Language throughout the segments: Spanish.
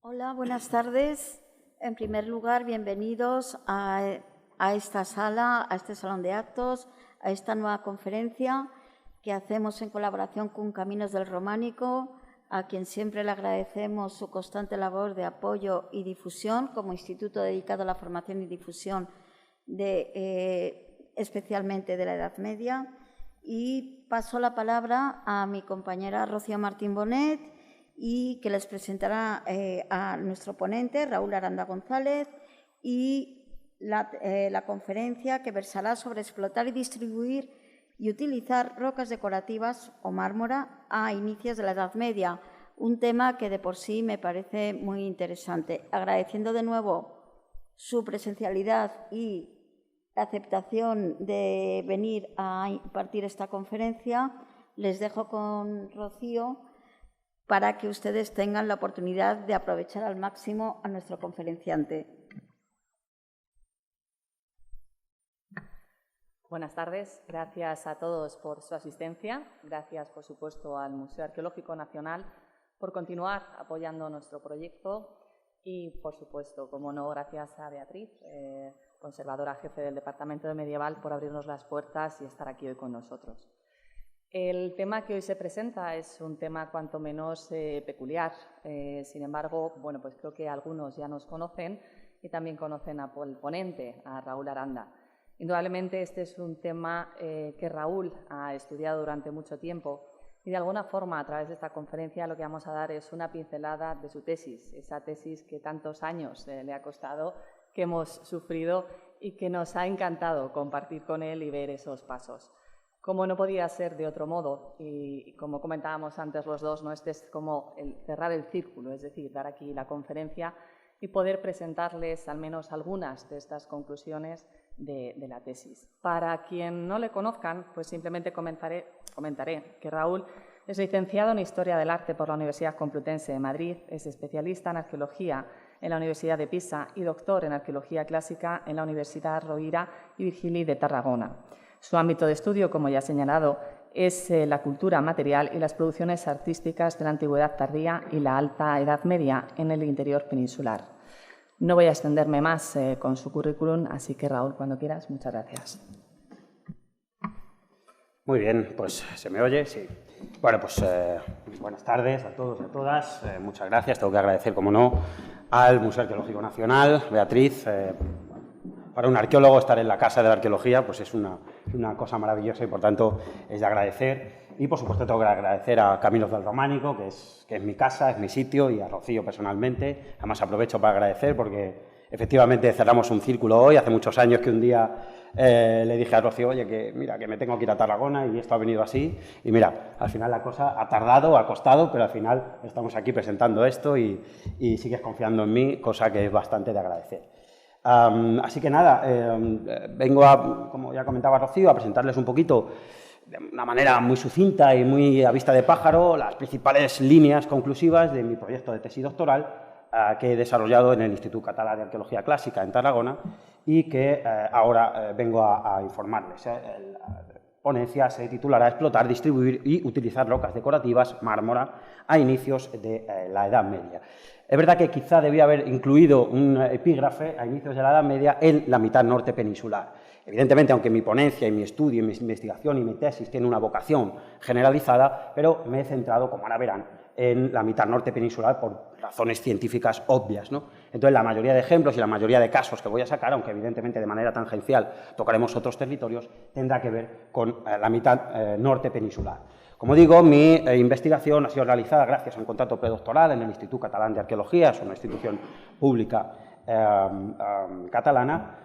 Hola, buenas tardes. En primer lugar, bienvenidos a esta sala, a este salón de actos, a esta nueva conferencia que hacemos en colaboración con Caminos del Románico, a quien siempre le agradecemos su constante labor de apoyo y difusión como instituto dedicado a la formación y difusión especialmente de la Edad Media. Y paso la palabra a mi compañera Rocío Martín Bonet, y que les presentará a nuestro ponente, Raúl Aranda González, y la conferencia que versará sobre explotar y distribuir y utilizar rocas decorativas o mármora a inicios de la Edad Media, un tema que de por sí me parece muy interesante. Agradeciendo de nuevo su presencialidad y la aceptación de venir a impartir esta conferencia, les dejo con Rocío para que ustedes tengan la oportunidad de aprovechar al máximo a nuestro conferenciante. Buenas tardes. Gracias a todos por su asistencia. Gracias, por supuesto, al Museo Arqueológico Nacional por continuar apoyando nuestro proyecto y, por supuesto, como no, gracias a Beatriz, conservadora jefe del Departamento de Medieval, por abrirnos las puertas y estar aquí hoy con nosotros. El tema que hoy se presenta es un tema cuanto menos peculiar. Sin embargo, bueno, pues creo que algunos ya nos conocen y también conocen al ponente, a Raúl Aranda. Indudablemente este es un tema que Raúl ha estudiado durante mucho tiempo y de alguna forma a través de esta conferencia lo que vamos a dar es una pincelada de su tesis, esa tesis que tantos años le ha costado, que hemos sufrido y que nos ha encantado compartir con él y ver esos pasos. Como no podía ser de otro modo, y como comentábamos antes los dos, ¿no? Este es como cerrar el círculo, es decir, dar aquí la conferencia y poder presentarles al menos algunas de estas conclusiones de la tesis. Para quien no le conozcan, pues simplemente comentaré que Raúl es licenciado en Historia del Arte por la Universidad Complutense de Madrid, es especialista en Arqueología en la Universidad de Pisa y doctor en Arqueología Clásica en la Universidad Rovira y Virgili de Tarragona. Su ámbito de estudio, como ya he señalado, es la cultura material y las producciones artísticas de la Antigüedad tardía y la Alta Edad Media en el interior peninsular. No voy a extenderme más con su currículum, así que, Raúl, cuando quieras, muchas gracias. Muy bien, pues ¿se me oye? Sí. Bueno, pues buenas tardes a todos y a todas. Muchas gracias. Tengo que agradecer, como no, al Museo Arqueológico Nacional, Beatriz. Para un arqueólogo estar en la Casa de la Arqueología pues es una cosa maravillosa y, por tanto, es de agradecer. Y, por supuesto, tengo que agradecer a Caminos del Románico, que es mi casa, es mi sitio, y a Rocío personalmente. Además, aprovecho para agradecer porque, efectivamente, cerramos un círculo hoy. Hace muchos años que un día le dije a Rocío, oye, que mira, que me tengo que ir a Tarragona y esto ha venido así. Y mira, al final la cosa ha tardado, ha costado, pero al final estamos aquí presentando esto y sigues confiando en mí, cosa que es bastante de agradecer. Así que nada, vengo como ya comentaba Rocío, a presentarles un poquito, de una manera muy sucinta y muy a vista de pájaro, las principales líneas conclusivas de mi proyecto de tesis doctoral que he desarrollado en el Instituto Català de Arqueología Clásica en Tarragona y que ahora vengo a informarles. La ponencia se titulará Explotar, distribuir y utilizar rocas decorativas, mármora, a inicios de la Edad Media. Es verdad que quizá debía haber incluido un epígrafe a inicios de la Edad Media en la mitad norte peninsular. Evidentemente, aunque mi ponencia y mi estudio, y mi investigación y mi tesis tienen una vocación generalizada, pero me he centrado, como ahora verán, en la mitad norte peninsular por razones científicas obvias, ¿no? Entonces, la mayoría de ejemplos y la mayoría de casos que voy a sacar, aunque evidentemente de manera tangencial tocaremos otros territorios, tendrá que ver con la mitad norte peninsular. Como digo, mi investigación ha sido realizada gracias a un contrato predoctoral en el Instituto Català de Arqueología, es una institución pública catalana,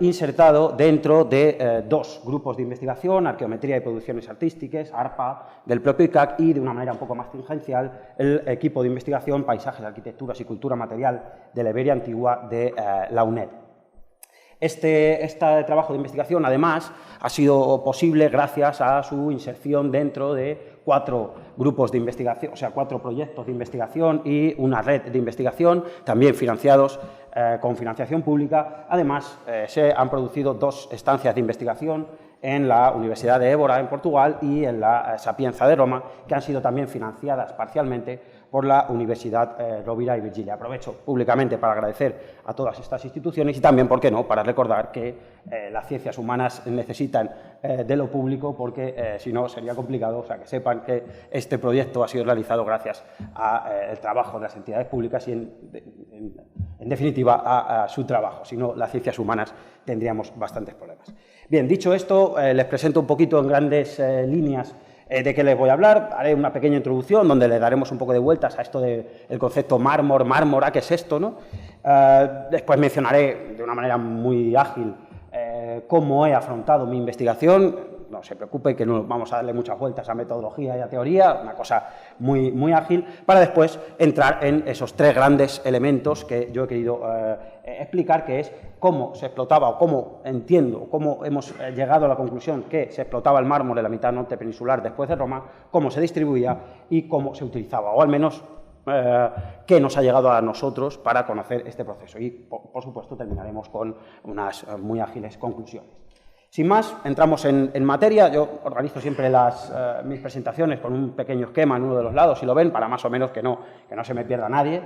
insertado dentro de dos grupos de investigación, Arqueometría y Producciones Artísticas, ARPA, del propio ICAC, y de una manera un poco más tangencial, el equipo de investigación Paisajes, Arquitecturas y Cultura Material de la Iberia Antigua de la UNED. Este trabajo de investigación, además, ha sido posible gracias a su inserción dentro de 4 grupos de investigación, o sea, 4 proyectos de investigación y una red de investigación, también financiados con financiación pública. Además, se han producido 2 estancias de investigación en la Universidad de Évora, en Portugal, y en la Sapienza de Roma, que han sido también financiadas parcialmente por la Universidad Rovira i Virgili. Aprovecho públicamente para agradecer a todas estas instituciones y también, ¿por qué no?, para recordar que las ciencias humanas necesitan de lo público porque si no sería complicado, o sea, que sepan que este proyecto ha sido realizado gracias al trabajo de las entidades públicas y, en definitiva, a su trabajo. Si no, las ciencias humanas tendríamos bastantes problemas. Bien, dicho esto, les presento un poquito en grandes líneas de qué les voy a hablar. Haré una pequeña introducción donde le daremos un poco de vueltas a esto del concepto mármol, mármora, ¿qué es esto?, ¿no? Después mencionaré de una manera muy ágil cómo he afrontado mi investigación. No se preocupe que no vamos a darle muchas vueltas a metodología y a teoría, una cosa muy ágil, para después entrar en esos tres grandes elementos que yo he querido explicar, que es cómo se explotaba, o cómo entiendo, cómo hemos llegado a la conclusión que se explotaba el mármol en la mitad norte peninsular después de Roma, cómo se distribuía y cómo se utilizaba, o al menos qué nos ha llegado a nosotros para conocer este proceso. Y, por supuesto, terminaremos con unas muy ágiles conclusiones. Sin más, entramos en materia. Yo organizo siempre mis presentaciones con un pequeño esquema en uno de los lados, si lo ven, para más o menos que no se me pierda nadie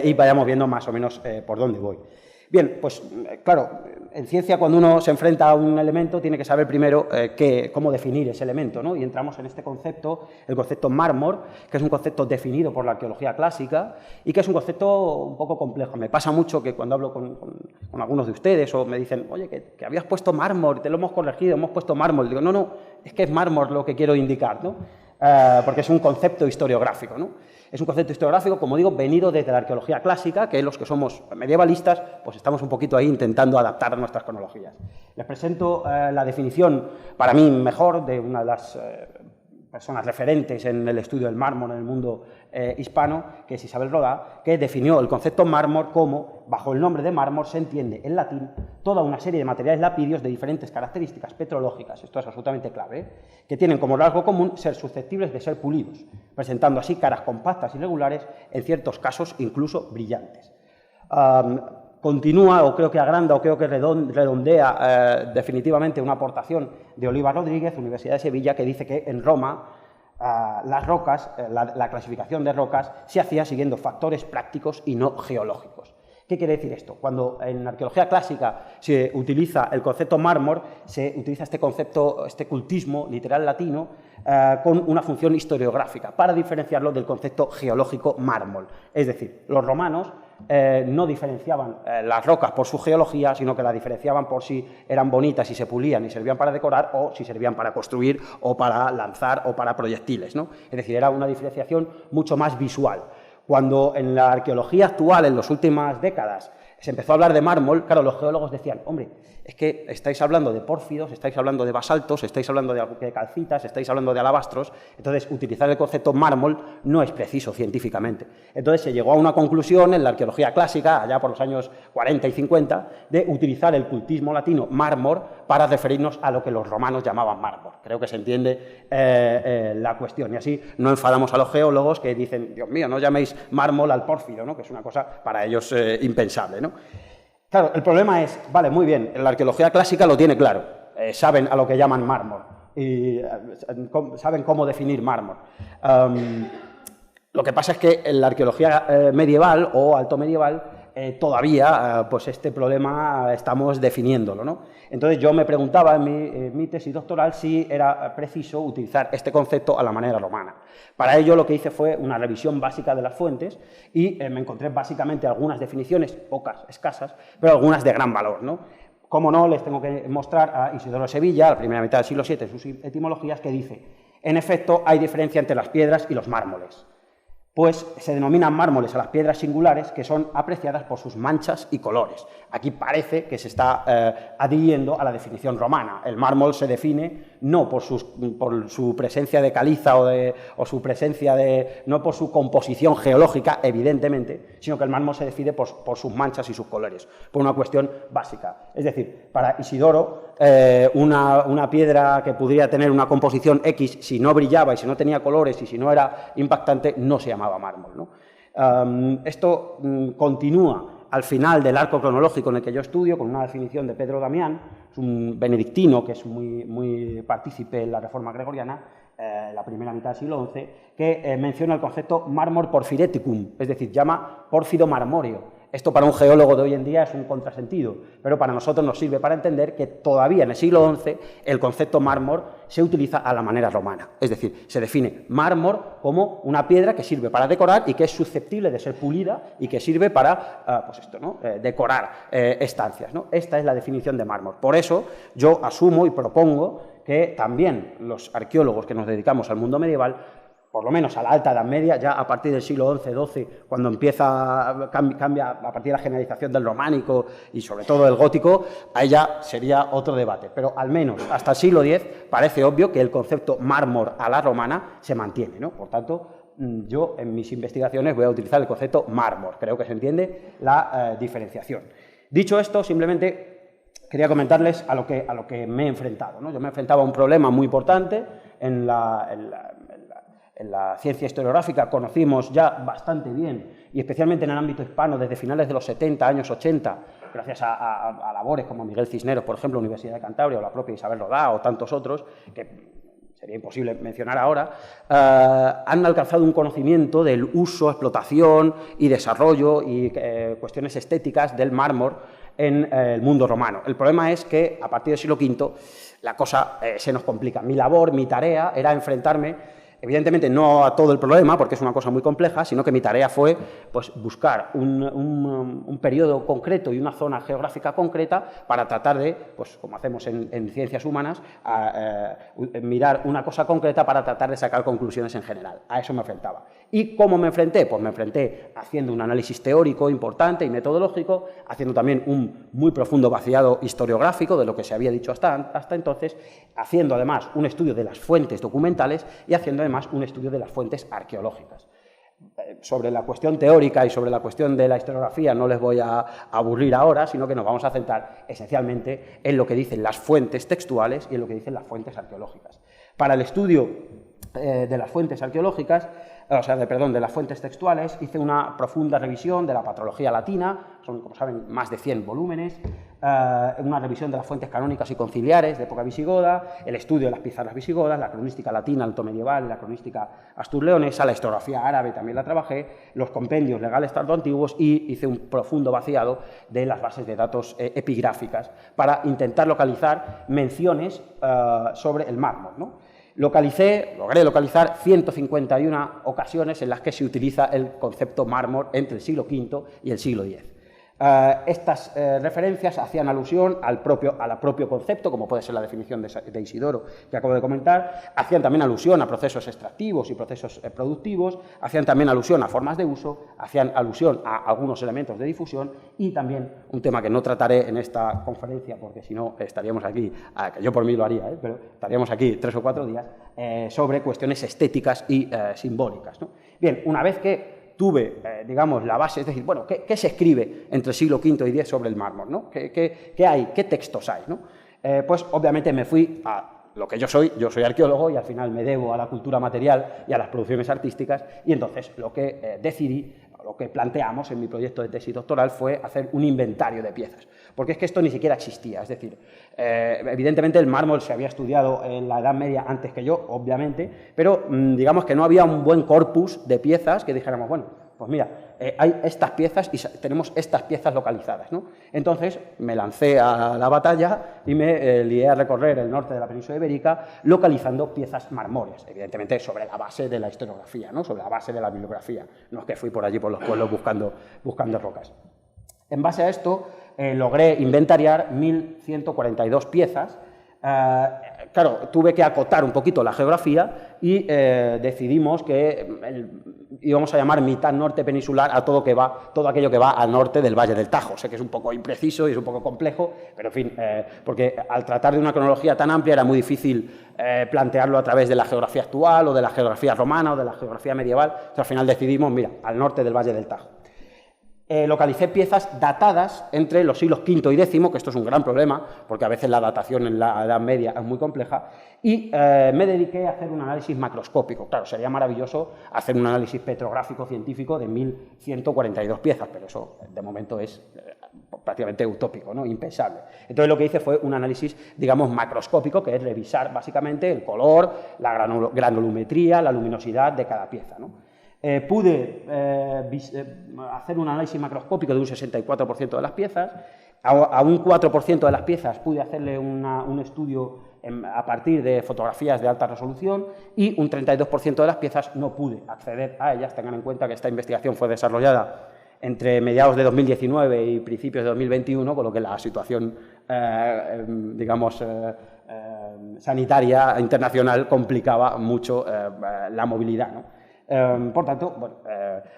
y vayamos viendo más o menos por dónde voy. Bien, pues claro, en ciencia cuando uno se enfrenta a un elemento tiene que saber primero cómo definir ese elemento, ¿no? Y entramos en este concepto, el concepto mármol, que es un concepto definido por la arqueología clásica y que es un concepto un poco complejo. Me pasa mucho que cuando hablo con algunos de ustedes o me dicen, oye, que habías puesto mármol, te lo hemos corregido, hemos puesto mármol. Digo, no, es que es mármol lo que quiero indicar, ¿no? Porque es un concepto historiográfico, ¿no? Es un concepto historiográfico, como digo, venido desde la arqueología clásica, que los que somos medievalistas, pues estamos un poquito ahí intentando adaptar nuestras cronologías. Les presento la definición, para mí mejor, de una de las personas referentes en el estudio del mármol en el mundo hispano, que es Isabel Rodá, que definió el concepto mármol como, bajo el nombre de mármol, se entiende en latín toda una serie de materiales lapídeos de diferentes características petrológicas, esto es absolutamente clave, que tienen como rasgo común ser susceptibles de ser pulidos, presentando así caras compactas y regulares, en ciertos casos incluso brillantes. Continúa, o creo que agranda, o creo que redondea definitivamente una aportación de Oliva Rodríguez, Universidad de Sevilla, que dice que en Roma las rocas, la clasificación de rocas, se hacía siguiendo factores prácticos y no geológicos. ¿Qué quiere decir esto? Cuando en la arqueología clásica se utiliza el concepto mármol, se utiliza este concepto, este cultismo literal latino, con una función historiográfica, para diferenciarlo del concepto geológico mármol. Es decir, los romanos no diferenciaban las rocas por su geología, sino que las diferenciaban por si eran bonitas y se pulían y servían para decorar, o si servían para construir, o para lanzar, o para proyectiles, ¿no? Es decir, era una diferenciación mucho más visual. Cuando en la arqueología actual, en las últimas décadas, se empezó a hablar de mármol, claro, los geólogos decían, hombre, es que estáis hablando de pórfidos, estáis hablando de basaltos, estáis hablando de calcitas, estáis hablando de alabastros, entonces utilizar el concepto mármol no es preciso científicamente. Entonces se llegó a una conclusión en la arqueología clásica, allá por los años 40 y 50, de utilizar el cultismo latino mármol para referirnos a lo que los romanos llamaban mármol. Creo que se entiende la cuestión, y así no enfadamos a los geólogos que dicen, Dios mío, no llaméis mármol al pórfido, ¿no? Que es una cosa para ellos impensable, ¿no? Claro, el problema es, vale, muy bien, la arqueología clásica lo tiene claro, saben a lo que llaman mármol y saben cómo definir mármol. Lo que pasa es que en la arqueología medieval o alto medieval todavía pues este problema estamos definiéndolo, ¿no? Entonces yo me preguntaba en mi tesis doctoral si era preciso utilizar este concepto a la manera romana. Para ello lo que hice fue una revisión básica de las fuentes y me encontré básicamente algunas definiciones, pocas, escasas, pero algunas de gran valor, ¿no? Como no, les tengo que mostrar a Isidoro Sevilla, a la primera mitad del siglo VII, en sus etimologías, que dice, en efecto, hay diferencia entre las piedras y los mármoles, pues se denominan mármoles a las piedras singulares que son apreciadas por sus manchas y colores. Aquí parece que se está adhiriendo a la definición romana. El mármol se define no por su presencia de caliza o su presencia no por su composición geológica, evidentemente, sino que el mármol se define por sus manchas y sus colores, por una cuestión básica. Es decir, para Isidoro, una piedra que pudiera tener una composición X, si no brillaba y si no tenía colores y si no era impactante, no se llamaba mármol, ¿no? Esto continúa al final del arco cronológico en el que yo estudio, con una definición de Pedro Damián, es un benedictino que es muy partícipe en la Reforma Gregoriana, la primera mitad del siglo XI, que menciona el concepto marmor porphyreticum, es decir, llama pórfido marmóreo. Esto para un geólogo de hoy en día es un contrasentido, pero para nosotros nos sirve para entender que todavía en el siglo XI el concepto mármol se utiliza a la manera romana. Es decir, se define mármol como una piedra que sirve para decorar y que es susceptible de ser pulida y que sirve para pues esto, ¿no? Decorar estancias, ¿no? Esta es la definición de mármol. Por eso yo asumo y propongo que también los arqueólogos que nos dedicamos al mundo medieval, por lo menos a la Alta Edad Media, ya a partir del siglo XI-XII, cuando cambia a partir de la generalización del románico y sobre todo del gótico, ahí ya sería otro debate. Pero al menos hasta el siglo X parece obvio que el concepto mármol a la romana se mantiene, ¿no? Por tanto, yo en mis investigaciones voy a utilizar el concepto mármol. Creo que se entiende la diferenciación. Dicho esto, simplemente quería comentarles a lo que me he enfrentado, ¿no? Yo me enfrentaba a un problema muy importante en la ciencia historiográfica. Conocimos ya bastante bien, y especialmente en el ámbito hispano, desde finales de los 70, años 80, gracias a labores como Miguel Cisneros, por ejemplo, Universidad de Cantabria, o la propia Isabel Rodá, o tantos otros, que sería imposible mencionar ahora, han alcanzado un conocimiento del uso, explotación y desarrollo y cuestiones estéticas del mármol en el mundo romano. El problema es que a partir del siglo V la cosa se nos complica. Mi labor, mi tarea era enfrentarme, evidentemente no a todo el problema, porque es una cosa muy compleja, sino que mi tarea fue pues, buscar un periodo concreto y una zona geográfica concreta para tratar de, pues, como hacemos en ciencias humanas, mirar una cosa concreta para tratar de sacar conclusiones en general. A eso me enfrentaba. ¿Y cómo me enfrenté? Pues me enfrenté haciendo un análisis teórico importante y metodológico, haciendo también un muy profundo vaciado historiográfico de lo que se había dicho hasta entonces, haciendo además un estudio de las fuentes documentales y haciendo además un estudio de las fuentes arqueológicas. Sobre la cuestión teórica y sobre la cuestión de la historiografía no les voy a aburrir ahora, sino que nos vamos a centrar esencialmente en lo que dicen las fuentes textuales y en lo que dicen las fuentes arqueológicas. Para el estudio de las fuentes arqueológicas, de las fuentes textuales, hice una profunda revisión de la patrología latina, son, como saben, más de 100 volúmenes, una revisión de las fuentes canónicas y conciliares de época visigoda, el estudio de las pizarras visigodas, la cronística latina altomedieval, la cronística asturleonesa, la historiografía árabe también la trabajé, los compendios legales tardoantiguos y hice un profundo vaciado de las bases de datos epigráficas para intentar localizar menciones sobre el mármol, ¿no? Logré localizar 151 ocasiones en las que se utiliza el concepto mármol entre el siglo V y el siglo X. Estas referencias hacían alusión al propio concepto, como puede ser la definición de Isidoro que acabo de comentar, hacían también alusión a procesos extractivos y procesos productivos, hacían también alusión a formas de uso, hacían alusión a algunos elementos de difusión y también un tema que no trataré en esta conferencia, porque si no estaríamos aquí, que yo por mí lo haría, pero estaríamos aquí 3 o 4 días, sobre cuestiones estéticas y simbólicas, ¿no? Bien, una vez que tuve, digamos, la base, es decir, bueno, ¿qué se escribe entre el siglo V y X sobre el mármol, ¿no? ¿Qué hay? ¿Qué textos hay, ¿no? Pues obviamente me fui a lo que yo soy arqueólogo y al final me debo a la cultura material y a las producciones artísticas, y entonces lo que decidí, lo que planteamos en mi proyecto de tesis doctoral fue hacer un inventario de piezas, porque es que esto ni siquiera existía, es decir, evidentemente el mármol se había estudiado en la Edad Media antes que yo, obviamente, pero digamos que no había un buen corpus de piezas que dijéramos, bueno, pues mira, hay estas piezas y tenemos estas piezas localizadas, ¿no? Entonces me lancé a la batalla y me lié a recorrer el norte de la península ibérica localizando piezas marmóreas, evidentemente sobre la base de la historiografía, ¿no? Sobre la base de la bibliografía, no es que fui por allí por los pueblos buscando rocas. En base a esto logré inventariar 1.142 piezas. Claro, tuve que acotar un poquito la geografía y decidimos que íbamos a llamar mitad norte peninsular a todo aquello que va al norte del Valle del Tajo. Sé que es un poco impreciso y es un poco complejo, pero en fin, porque al tratar de una cronología tan amplia era muy difícil plantearlo a través de la geografía actual o de la geografía romana o de la geografía medieval. Entonces, al final decidimos, mira, al norte del Valle del Tajo. Localicé piezas datadas entre los siglos V y X, que esto es un gran problema, porque a veces la datación en la Edad Media es muy compleja, y me dediqué a hacer un análisis macroscópico. Claro, sería maravilloso hacer un análisis petrográfico científico de 1.142 piezas, pero eso de momento es prácticamente utópico, ¿no? Impensable. Entonces lo que hice fue un análisis, digamos, macroscópico, que es revisar básicamente el color, la granulometría, la luminosidad de cada pieza, ¿no? Pude hacer un análisis macroscópico de un 64% de las piezas, a un 4% de las piezas pude hacerle un estudio a partir de fotografías de alta resolución y un 32% de las piezas no pude acceder a ellas. Tengan en cuenta que esta investigación fue desarrollada entre mediados de 2019 y principios de 2021, con lo que la situación, digamos, sanitaria internacional complicaba mucho la movilidad, ¿no? Por tanto, bueno,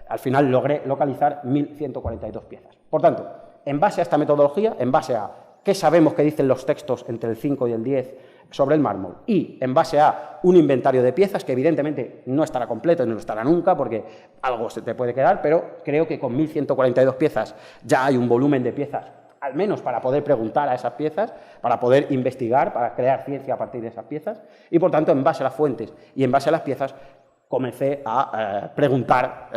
al final logré localizar 1.142 piezas. Por tanto, en base a esta metodología, en base a qué sabemos que dicen los textos entre el 5 y el 10 sobre el mármol y en base a un inventario de piezas que evidentemente no estará completo y no lo estará nunca porque algo se te puede quedar, pero creo que con 1.142 piezas ya hay un volumen de piezas, al menos para poder preguntar a esas piezas, para poder investigar, para crear ciencia a partir de esas piezas y por tanto en base a las fuentes y en base a las piezas comencé a preguntar,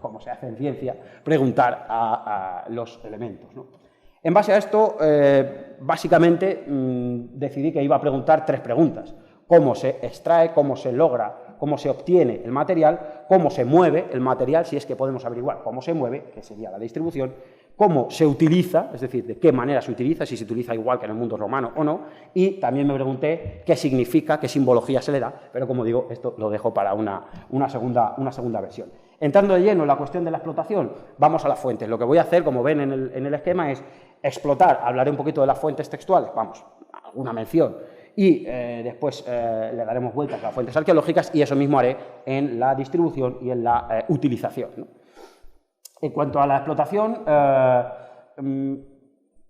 como se hace en ciencia, preguntar a los elementos, ¿no? En base a esto, básicamente decidí que iba a preguntar 3 preguntas. Cómo se extrae, cómo se logra, cómo se obtiene el material, cómo se mueve el material, si es que podemos averiguar cómo se mueve, que sería la distribución, cómo se utiliza, es decir, de qué manera se utiliza, si se utiliza igual que en el mundo romano o no, y también me pregunté qué significa, qué simbología se le da, pero como digo, esto lo dejo para una segunda versión. Entrando de lleno en la cuestión de la explotación, vamos a las fuentes. Lo que voy a hacer, como ven en el esquema, es explotar, hablaré un poquito de las fuentes textuales, vamos, alguna mención, y después le daremos vueltas a las fuentes arqueológicas y eso mismo haré en la distribución y en la utilización, ¿no? En cuanto a la explotación,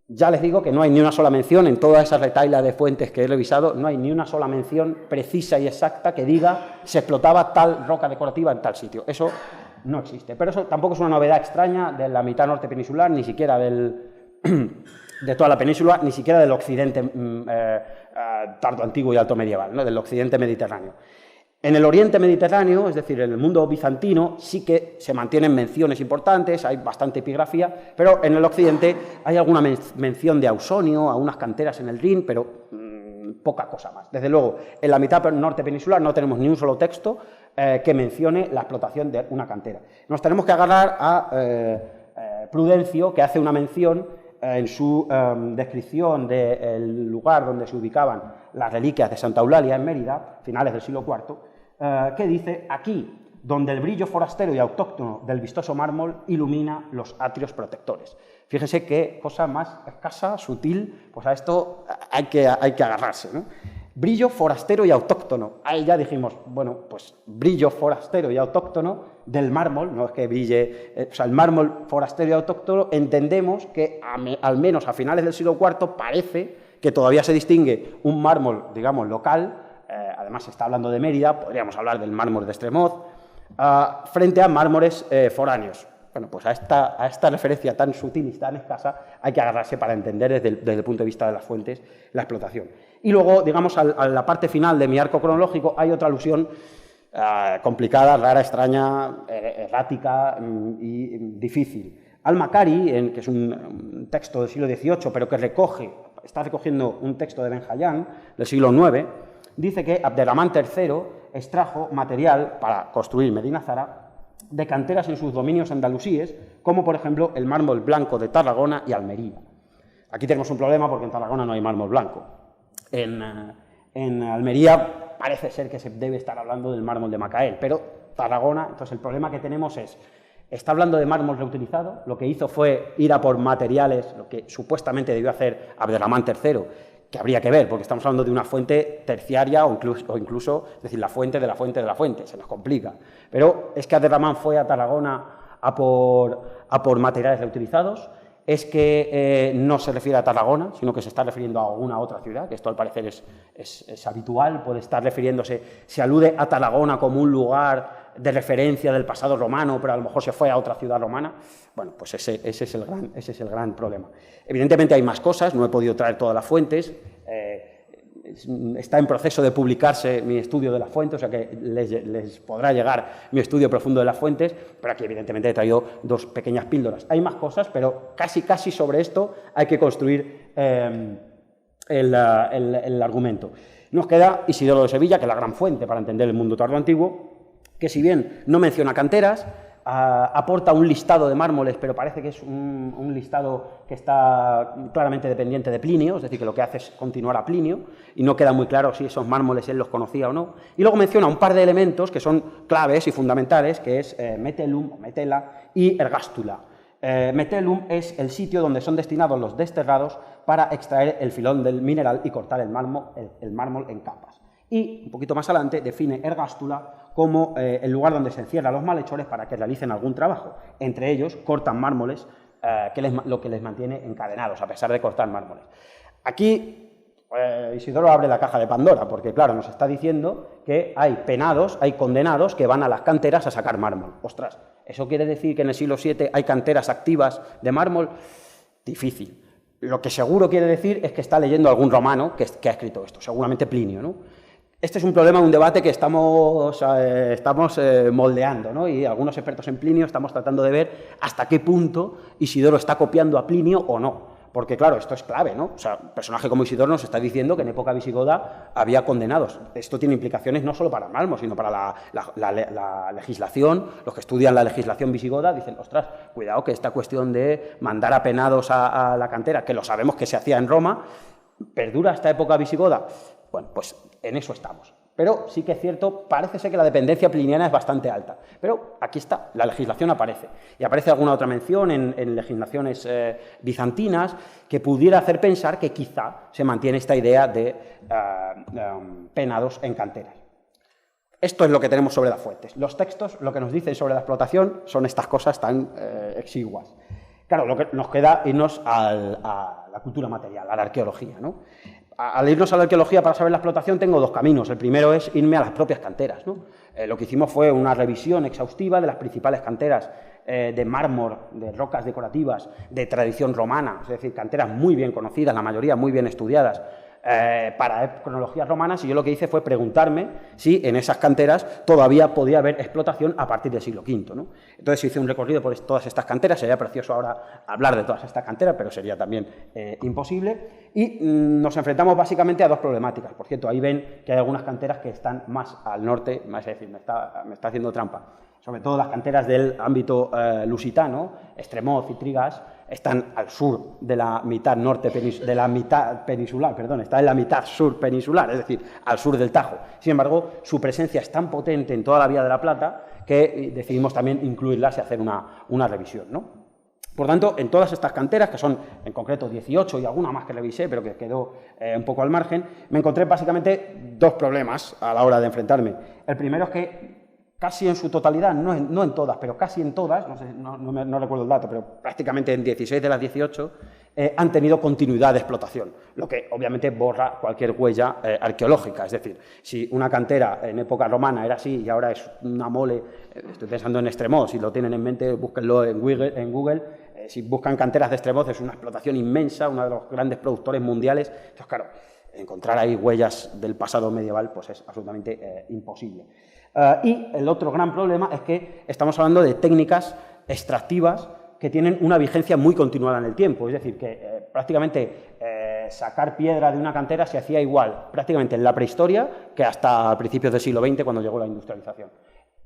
ya les digo que no hay ni una sola mención en toda esa retahíla de fuentes que he revisado, no hay ni una sola mención precisa y exacta que diga se explotaba tal roca decorativa en tal sitio. Eso no existe, pero eso tampoco es una novedad extraña de la mitad norte peninsular, ni siquiera de toda la península, ni siquiera del occidente tardo antiguo y alto medieval, ¿no? Del occidente mediterráneo. En el oriente mediterráneo, es decir, en el mundo bizantino, sí que se mantienen menciones importantes, hay bastante epigrafía, pero en el occidente hay alguna mención de Ausonio, a unas canteras en el Rin, pero poca cosa más. Desde luego, en la mitad norte peninsular no tenemos ni un solo texto que mencione la explotación de una cantera. Nos tenemos que agarrar a Prudencio, que hace una mención en su descripción del lugar donde se ubicaban las reliquias de Santa Eulalia en Mérida, finales del siglo IV, que dice: aquí, donde el brillo forastero y autóctono del vistoso mármol ilumina los atrios protectores. Fíjense qué cosa más escasa, sutil, pues a esto hay que agarrarse, ¿no? Brillo forastero y autóctono. Ahí ya dijimos, bueno, pues brillo forastero y autóctono del mármol, no es que brille, o sea, el mármol forastero y autóctono, entendemos que al menos a finales del siglo IV parece que todavía se distingue un mármol, digamos, local, además se está hablando de Mérida, podríamos hablar del mármol de Estremoz, frente a mármoles foráneos. Bueno, pues a esta referencia tan sutil y tan escasa hay que agarrarse para entender desde el punto de vista de las fuentes la explotación. Y luego, digamos, a la parte final de mi arco cronológico hay otra alusión complicada, rara, extraña, errática y difícil. Al-Makari, que es un texto del siglo XVIII, pero que está recogiendo un texto de Ben Hayyan del siglo IX, dice que Abderramán III extrajo material para construir Medina Zara de canteras en sus dominios andalusíes, como por ejemplo el mármol blanco de Tarragona y Almería. Aquí tenemos un problema porque en Tarragona no hay mármol blanco. En Almería parece ser que se debe estar hablando del mármol de Macael, pero Tarragona, entonces el problema que tenemos está hablando de mármol reutilizado, lo que hizo fue ir a por materiales, lo que supuestamente debió hacer Abderramán III, que habría que ver, porque estamos hablando de una fuente terciaria o incluso, es decir, la fuente de la fuente de la fuente, se nos complica. Pero es que Abderramán fue a Tarragona a por materiales reutilizados, es que no se refiere a Tarragona, sino que se está refiriendo a alguna otra ciudad, que esto al parecer es habitual, puede estar refiriéndose, se alude a Tarragona como un lugar de referencia del pasado romano, pero a lo mejor se fue a otra ciudad romana. Bueno, pues ese es el gran problema. Evidentemente hay más cosas, no he podido traer todas las fuentes, está en proceso de publicarse mi estudio de las fuentes, o sea que les podrá llegar mi estudio profundo de las fuentes, pero aquí evidentemente he traído dos pequeñas píldoras. Hay más cosas, pero casi sobre esto hay que construir el argumento. Nos queda Isidoro de Sevilla, que es la gran fuente para entender el mundo tardoantiguo, que si bien no menciona canteras, aporta un listado de mármoles, pero parece que es un listado que está claramente dependiente de Plinio, es decir, que lo que hace es continuar a Plinio, y no queda muy claro si esos mármoles él los conocía o no. Y luego menciona un par de elementos que son claves y fundamentales, que es Metellum, o Metela, y Ergástula. Metellum es el sitio donde son destinados los desterrados para extraer el filón del mineral y cortar el mármol en capas. Y, un poquito más adelante, define Ergástula como el lugar donde se encierran los malhechores para que realicen algún trabajo. Entre ellos, cortan mármoles, lo que les mantiene encadenados, a pesar de cortar mármoles. Aquí Isidoro abre la caja de Pandora, porque, claro, nos está diciendo que hay penados, hay condenados que van a las canteras a sacar mármol. Ostras, ¿eso quiere decir que en el siglo VII hay canteras activas de mármol? Difícil. Lo que seguro quiere decir es que está leyendo algún romano que ha escrito esto, seguramente Plinio, ¿no? Este es un problema, un debate que estamos moldeando, ¿no? Y algunos expertos en Plinio estamos tratando de ver hasta qué punto Isidoro está copiando a Plinio o no. Porque, claro, esto es clave, ¿no? O sea, un personaje como Isidoro nos está diciendo que en época visigoda había condenados. Esto tiene implicaciones no solo para el mármol, sino para la legislación. Los que estudian la legislación visigoda dicen, ostras, cuidado que esta cuestión de mandar a penados a la cantera, que lo sabemos que se hacía en Roma, ¿perdura esta época visigoda? Bueno, pues en eso estamos. Pero sí que es cierto, parece ser que la dependencia pliniana es bastante alta. Pero aquí está, la legislación aparece. Y aparece alguna otra mención en legislaciones bizantinas que pudiera hacer pensar que quizá se mantiene esta idea de penados en canteras. Esto es lo que tenemos sobre las fuentes. Los textos, lo que nos dicen sobre la explotación, son estas cosas tan exiguas. Claro, lo que nos queda irnos a la cultura material, a la arqueología, ¿no? Al irnos a la arqueología para saber la explotación tengo dos caminos. El primero es irme a las propias canteras, ¿no? Lo que hicimos fue una revisión exhaustiva de las principales canteras de mármol, de rocas decorativas, de tradición romana, es decir, canteras muy bien conocidas, la mayoría muy bien estudiadas, para cronologías romanas, y yo lo que hice fue preguntarme si en esas canteras todavía podía haber explotación a partir del siglo V, ¿no? Entonces hice un recorrido por todas estas canteras. Sería precioso ahora hablar de todas estas canteras, pero sería también imposible, y nos enfrentamos básicamente a dos problemáticas. Por cierto, ahí ven que hay algunas canteras que están más al norte, es decir, me está haciendo trampa. Sobre todo las canteras del ámbito lusitano, Estremoz y Trigas, están al sur de la mitad norte de la mitad peninsular, perdón, está en la mitad sur peninsular, es decir, al sur del Tajo. Sin embargo, su presencia es tan potente en toda la Vía de la Plata que decidimos también incluirlas y hacer una revisión, ¿no? Por tanto, en todas estas canteras, que son en concreto 18 y alguna más que revisé, pero que quedó un poco al margen, me encontré básicamente dos problemas a la hora de enfrentarme. El primero es que casi en su totalidad, no en todas, pero casi en todas, no recuerdo el dato, pero prácticamente en 16 de las 18 han tenido continuidad de explotación, lo que obviamente borra cualquier huella arqueológica. Es decir, si una cantera en época romana era así y ahora es una mole, estoy pensando en Estremoz, si lo tienen en mente, búsquenlo en Google, si buscan canteras de Estremoz es una explotación inmensa, uno de los grandes productores mundiales. Entonces, claro, encontrar ahí huellas del pasado medieval pues es absolutamente imposible. Y el otro gran problema es que estamos hablando de técnicas extractivas que tienen una vigencia muy continuada en el tiempo. Es decir, que prácticamente sacar piedra de una cantera se hacía igual prácticamente en la prehistoria que hasta principios del siglo XX, cuando llegó la industrialización.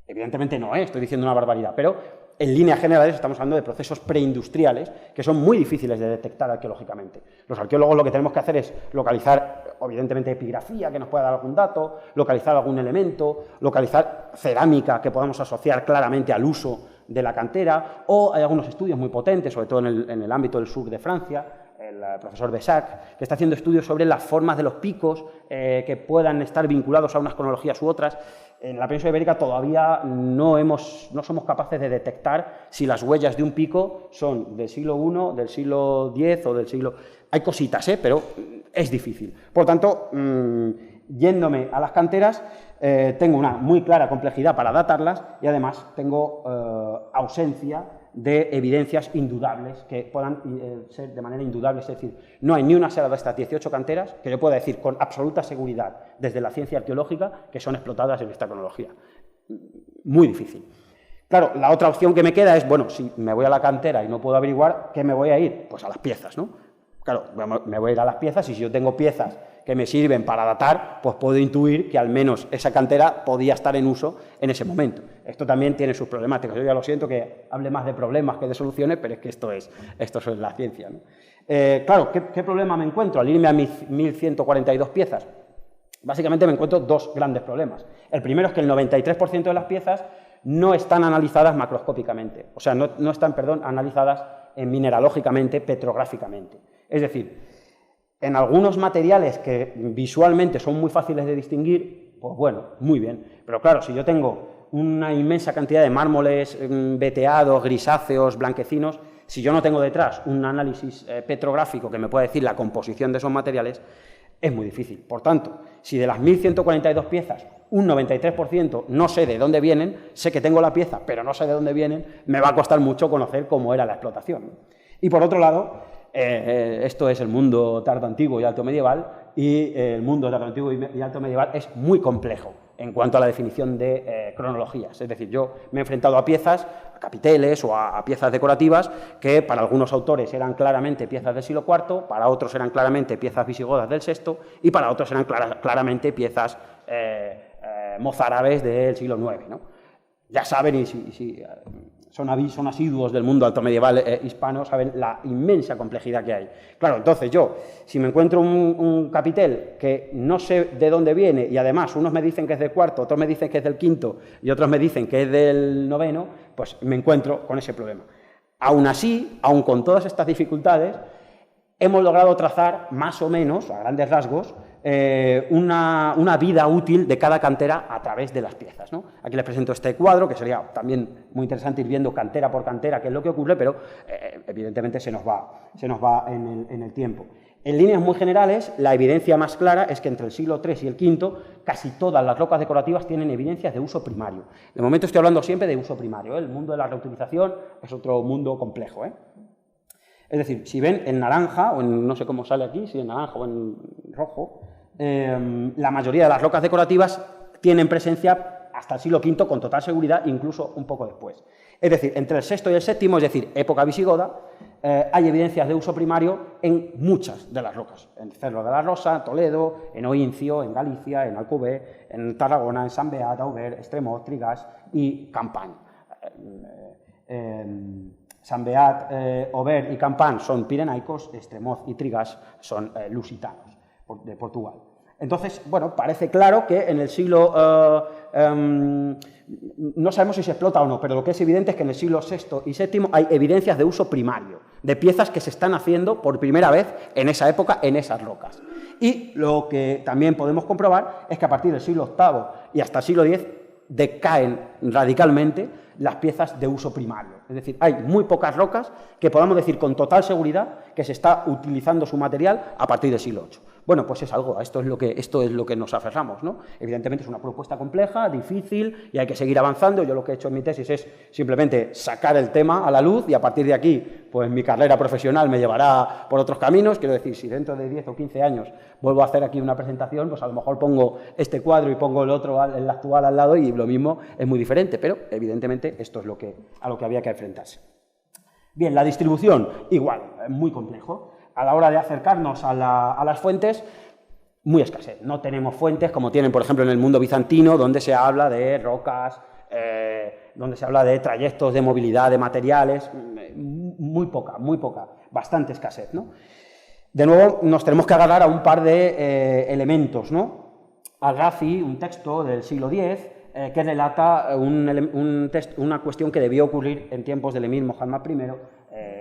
Evidentemente no, estoy diciendo una barbaridad, pero en líneas generales estamos hablando de procesos preindustriales que son muy difíciles de detectar arqueológicamente. Los arqueólogos lo que tenemos que hacer es localizar, evidentemente, epigrafía que nos pueda dar algún dato, localizar algún elemento, localizar cerámica que podamos asociar claramente al uso de la cantera, o hay algunos estudios muy potentes, sobre todo en el ámbito del sur de Francia, el profesor Besac, que está haciendo estudios sobre las formas de los picos que puedan estar vinculados a unas cronologías u otras. En la península ibérica todavía no somos capaces de detectar si las huellas de un pico son del siglo I, del siglo X o del siglo... Hay cositas, pero es difícil. Por tanto, yéndome a las canteras, tengo una muy clara complejidad para datarlas y además tengo ausencia de evidencias indudables, que puedan ser de manera indudable, es decir, no hay ni una sola de estas 18 canteras que yo pueda decir con absoluta seguridad desde la ciencia arqueológica que son explotadas en esta cronología. Muy difícil. Claro, la otra opción que me queda es, bueno, si me voy a la cantera y no puedo averiguar, ¿qué me voy a ir? Pues a las piezas, ¿no? Claro, me voy a ir a las piezas y si yo tengo piezas que me sirven para datar, pues puedo intuir que al menos esa cantera podía estar en uso en ese momento. Esto también tiene sus problemáticas. Yo ya lo siento que hable más de problemas que de soluciones, pero es que esto es la ciencia, ¿no? Claro, ¿qué problema me encuentro al irme a mis 1.142 piezas? Básicamente me encuentro dos grandes problemas. El primero es que el 93% de las piezas no están analizadas macroscópicamente, o sea, no están, analizadas mineralógicamente, petrográficamente. Es decir, en algunos materiales que visualmente son muy fáciles de distinguir, pues bueno, muy bien. Pero claro, si yo tengo una inmensa cantidad de mármoles veteados, grisáceos, blanquecinos, si yo no tengo detrás un análisis petrográfico que me pueda decir la composición de esos materiales, es muy difícil. Por tanto, si de las 1.142 piezas, un 93% no sé de dónde vienen, sé que tengo la pieza, pero no sé de dónde vienen, me va a costar mucho conocer cómo era la explotación. Y por otro lado, esto es el mundo tardoantiguo y alto medieval, y el mundo tardoantiguo y alto medieval es muy complejo en cuanto a la definición de cronologías. Es decir, yo me he enfrentado a piezas, a capiteles o a piezas decorativas que para algunos autores eran claramente piezas del siglo IV, para otros eran claramente piezas visigodas del VI y para otros eran claramente piezas mozárabes del siglo IX, ¿no? Ya saben, y si son asiduos del mundo alto medieval hispano, saben la inmensa complejidad que hay. Claro, entonces yo, si me encuentro un capitel que no sé de dónde viene y además unos me dicen que es del IV, otros me dicen que es del V y otros me dicen que es del IX, pues me encuentro con ese problema. Aún así, aún con todas estas dificultades, hemos logrado trazar más o menos, a grandes rasgos, una vida útil de cada cantera a través de las piezas, ¿no? Aquí les presento este cuadro, que sería también muy interesante ir viendo cantera por cantera qué es lo que ocurre, pero evidentemente se nos va en el tiempo. En líneas muy generales, la evidencia más clara es que entre el siglo III y el V casi todas las rocas decorativas tienen evidencias de uso primario. De momento estoy hablando siempre de uso primario, ¿eh? El mundo de la reutilización es otro mundo complejo, ¿eh? Es decir, si ven en naranja, o en, no sé cómo sale aquí, si en naranja o en rojo, la mayoría de las rocas decorativas tienen presencia hasta el siglo V con total seguridad, incluso un poco después. Es decir, entre el VI y el VII, es decir, época visigoda, hay evidencias de uso primario en muchas de las rocas. En Cerro de la Rosa, en Toledo, en Oincio, en Galicia, en Alcover, en Tarragona, en Sant Beat, Auber, Extremoz, Trigas y Campany. Sant Beat, Auber y Campany son pirenaicos, Extremoz y Trigas son lusitanos de Portugal. Entonces, bueno, parece claro que en el siglo... no sabemos si se explota o no, pero lo que es evidente es que en el siglo VI y VII hay evidencias de uso primario, de piezas que se están haciendo por primera vez en esa época, en esas rocas. Y lo que también podemos comprobar es que a partir del siglo VIII y hasta el siglo X decaen radicalmente las piezas de uso primario. Es decir, hay muy pocas rocas que podamos decir con total seguridad que se está utilizando su material a partir del siglo VIII. Bueno, pues es algo, esto es lo que nos aferramos, ¿no? Evidentemente es una propuesta compleja, difícil y hay que seguir avanzando. Yo lo que he hecho en mi tesis es simplemente sacar el tema a la luz y a partir de aquí, pues mi carrera profesional me llevará por otros caminos. Quiero decir, si dentro de 10 o 15 años vuelvo a hacer aquí una presentación, pues a lo mejor pongo este cuadro y pongo el otro, el actual al lado y lo mismo es muy diferente, pero evidentemente esto es a lo que había que enfrentarse. Bien, la distribución, igual, muy complejo. A la hora de acercarnos a las fuentes, muy escasez. No tenemos fuentes como tienen, por ejemplo, en el mundo bizantino, donde se habla de rocas, donde se habla de trayectos de movilidad de materiales, muy poca, bastante escasez, ¿no? De nuevo, nos tenemos que agarrar a un par de elementos, ¿no? Al-Razi, un texto del siglo X, que relata una cuestión que debió ocurrir en tiempos del emir Mohammad I,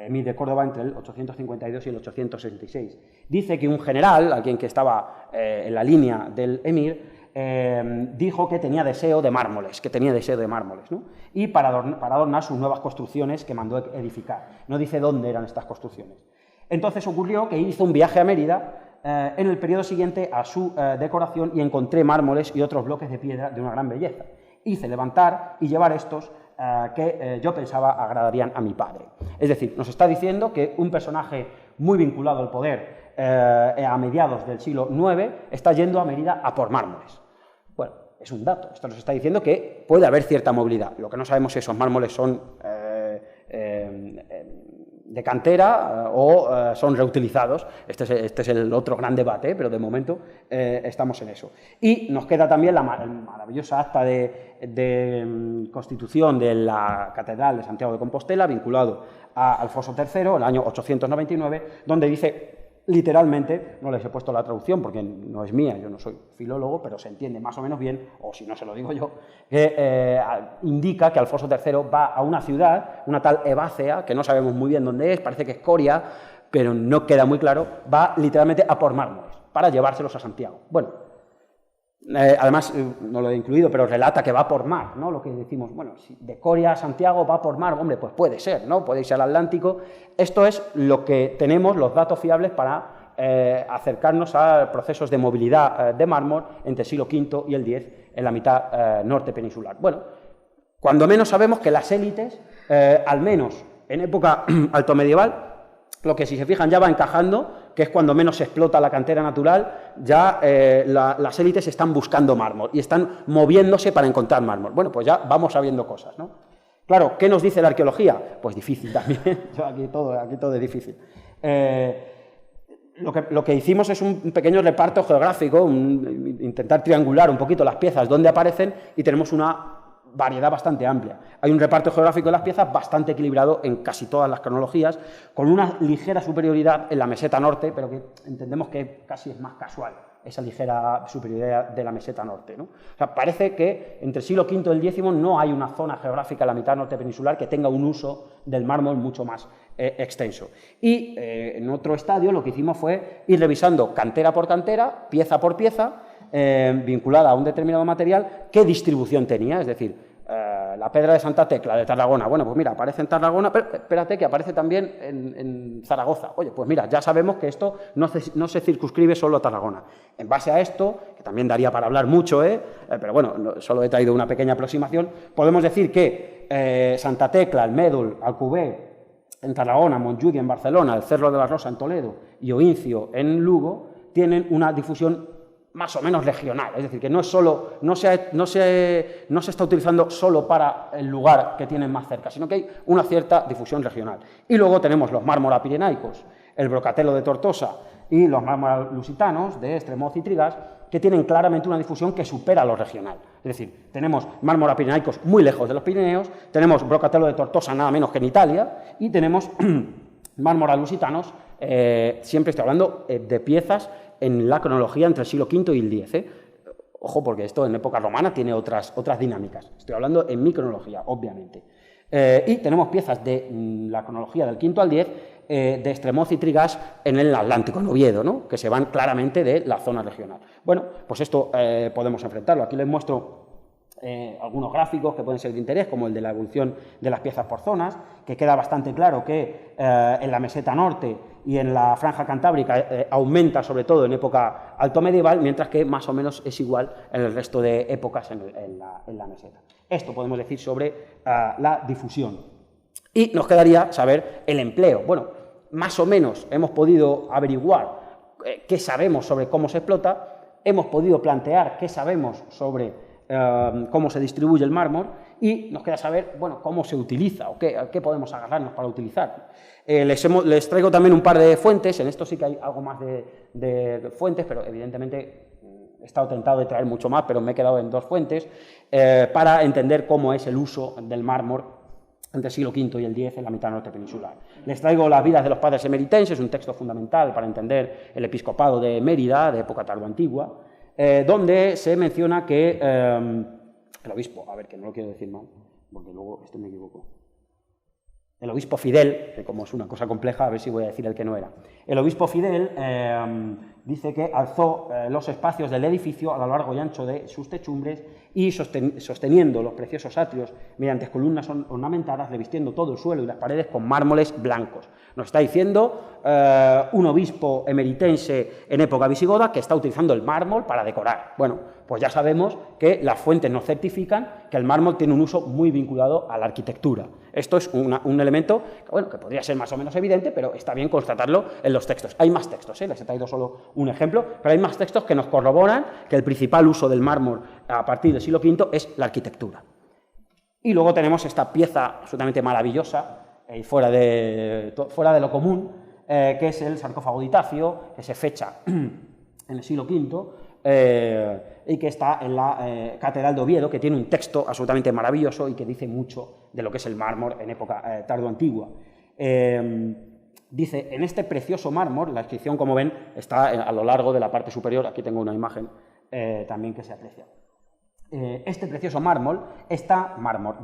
emir de Córdoba, entre el 852 y el 866. Dice que un general, alguien que estaba en la línea del emir, dijo que tenía deseo de mármoles, ¿no? Y para adornar sus nuevas construcciones que mandó edificar. No dice dónde eran estas construcciones. Entonces ocurrió que hizo un viaje a Mérida en el periodo siguiente a su decoración y encontré mármoles y otros bloques de piedra de una gran belleza. Hice levantar y llevar estos que yo pensaba agradarían a mi padre. Es decir, nos está diciendo que un personaje muy vinculado al poder a mediados del siglo IX está yendo a Mérida a por mármoles. Bueno, es un dato. Esto nos está diciendo que puede haber cierta movilidad. Lo que no sabemos es si esos mármoles son de cantera o son reutilizados. Este es el otro gran debate, pero de momento estamos en eso. Y nos queda también la maravillosa acta de constitución de la Catedral de Santiago de Compostela, vinculado a Alfonso III, el año 899, donde dice literalmente, no les he puesto la traducción porque no es mía, yo no soy filólogo, pero se entiende más o menos bien, o si no se lo digo yo, que indica que Alfonso III va a una ciudad, una tal Ebácea, que no sabemos muy bien dónde es, parece que es Coria, pero no queda muy claro, va literalmente a por mármoles, para llevárselos a Santiago. Bueno, además, no lo he incluido, pero relata que va por mar, ¿no? Lo que decimos, bueno, si de Coria a Santiago va por mar, hombre, pues puede ser, ¿no? Puede irse al Atlántico. Esto es lo que tenemos, los datos fiables para acercarnos a procesos de movilidad de mármol entre el siglo V y el X en la mitad norte peninsular. Bueno, cuando menos sabemos que las élites, al menos en época altomedieval, lo que si se fijan ya va encajando, que es cuando menos se explota la cantera natural, ya las élites están buscando mármol y están moviéndose para encontrar mármol. Bueno, pues ya vamos sabiendo cosas, ¿no? Claro, ¿qué nos dice la arqueología? Pues difícil también, aquí todo es difícil. Lo que hicimos es un pequeño reparto geográfico, intentar triangular un poquito las piezas donde aparecen y tenemos una variedad bastante amplia. Hay un reparto geográfico de las piezas bastante equilibrado en casi todas las cronologías, con una ligera superioridad en la meseta norte, pero que entendemos que casi es más casual esa ligera superioridad de la meseta norte, ¿no? O sea, parece que entre el siglo V y el X no hay una zona geográfica en la mitad norte peninsular que tenga un uso del mármol mucho más extenso. Y en otro estadio lo que hicimos fue ir revisando cantera por cantera, pieza por pieza, vinculada a un determinado material, qué distribución tenía, es decir, la pedra de Santa Tecla de Tarragona, bueno, pues mira, aparece en Tarragona, pero espérate que aparece también en Zaragoza. Oye, pues mira, ya sabemos que esto no se circunscribe solo a Tarragona. En base a esto, que también daría para hablar mucho, pero bueno, solo he traído una pequeña aproximación, podemos decir que Santa Tecla, el Médul, Alcubé, en Tarragona, Montjuïc en Barcelona, el Cerro de la Rosa en Toledo y Oincio en Lugo, tienen una difusión más o menos regional, es decir, que no se está utilizando solo para el lugar que tienen más cerca, sino que hay una cierta difusión regional. Y luego tenemos los mármora pirenaicos, el brocatelo de Tortosa y los mármora lusitanos de Estremoz y Trigas, que tienen claramente una difusión que supera lo regional. Es decir, tenemos mármora pirenaicos muy lejos de los Pirineos, tenemos brocatelo de Tortosa nada menos que en Italia, y tenemos mármora lusitanos, siempre estoy hablando de piezas en la cronología entre el siglo V y el X. Ojo, porque esto en época romana tiene otras dinámicas. Estoy hablando en mi cronología, obviamente. Y tenemos piezas de la cronología del V al X, de Estremoz y Trigas en el Atlántico, en Oviedo, ¿no? Que se van claramente de la zona regional. Bueno, pues esto podemos enfrentarlo. Aquí les muestro algunos gráficos que pueden ser de interés, como el de la evolución de las piezas por zonas, que queda bastante claro que en la meseta norte y en la franja cantábrica aumenta sobre todo en época altomedieval, mientras que más o menos es igual en el resto de épocas en la meseta. Esto podemos decir sobre la difusión. Y nos quedaría saber el empleo. Bueno, más o menos hemos podido averiguar qué sabemos sobre cómo se explota, hemos podido plantear qué sabemos sobre cómo se distribuye el mármol y nos queda saber, bueno, cómo se utiliza o qué podemos agarrarnos para utilizar. Les traigo también un par de fuentes, en esto sí que hay algo más de fuentes, pero evidentemente he estado tentado de traer mucho más, pero me he quedado en dos fuentes para entender cómo es el uso del mármol entre el siglo V y el X en la mitad norte peninsular. Les traigo las vidas de los padres emeritenses, un texto fundamental para entender el episcopado de Mérida, de época tardoantigua, donde se menciona que el obispo, a ver, que no lo quiero decir mal, porque luego me equivoco, el obispo Fidel, que como es una cosa compleja, a ver si voy a decir el que no era, el obispo Fidel dice que alzó los espacios del edificio a lo largo y ancho de sus techumbres y sosteniendo los preciosos atrios mediante columnas ornamentadas, revistiendo todo el suelo y las paredes con mármoles blancos. Nos está diciendo un obispo emeritense en época visigoda que está utilizando el mármol para decorar. Bueno, Pues ya sabemos que las fuentes nos certifican que el mármol tiene un uso muy vinculado a la arquitectura. Esto es un elemento bueno, que podría ser más o menos evidente, pero está bien constatarlo en los textos. Hay más textos, les he traído solo un ejemplo, pero hay más textos que nos corroboran que el principal uso del mármol a partir del siglo V es la arquitectura. Y luego tenemos esta pieza absolutamente maravillosa, fuera de lo común, que es el sarcófago de Itacio, que se fecha en el siglo V, y que está en la Catedral de Oviedo, que tiene un texto absolutamente maravilloso y que dice mucho de lo que es el mármol en época tardoantigua. Dice, en este precioso mármol, la inscripción, como ven, está a lo largo de la parte superior, aquí tengo una imagen también que se aprecia. Este precioso mármol,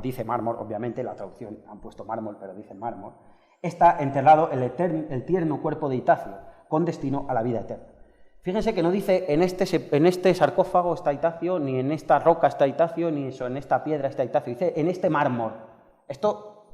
dice mármol, obviamente, la traducción han puesto mármol, pero dice mármol, está enterrado el tierno cuerpo de Itacio, con destino a la vida eterna. Fíjense que no dice en este sarcófago está Itacio, ni en esta roca está Itacio, ni en esta piedra está Itacio, dice en este mármol. Esto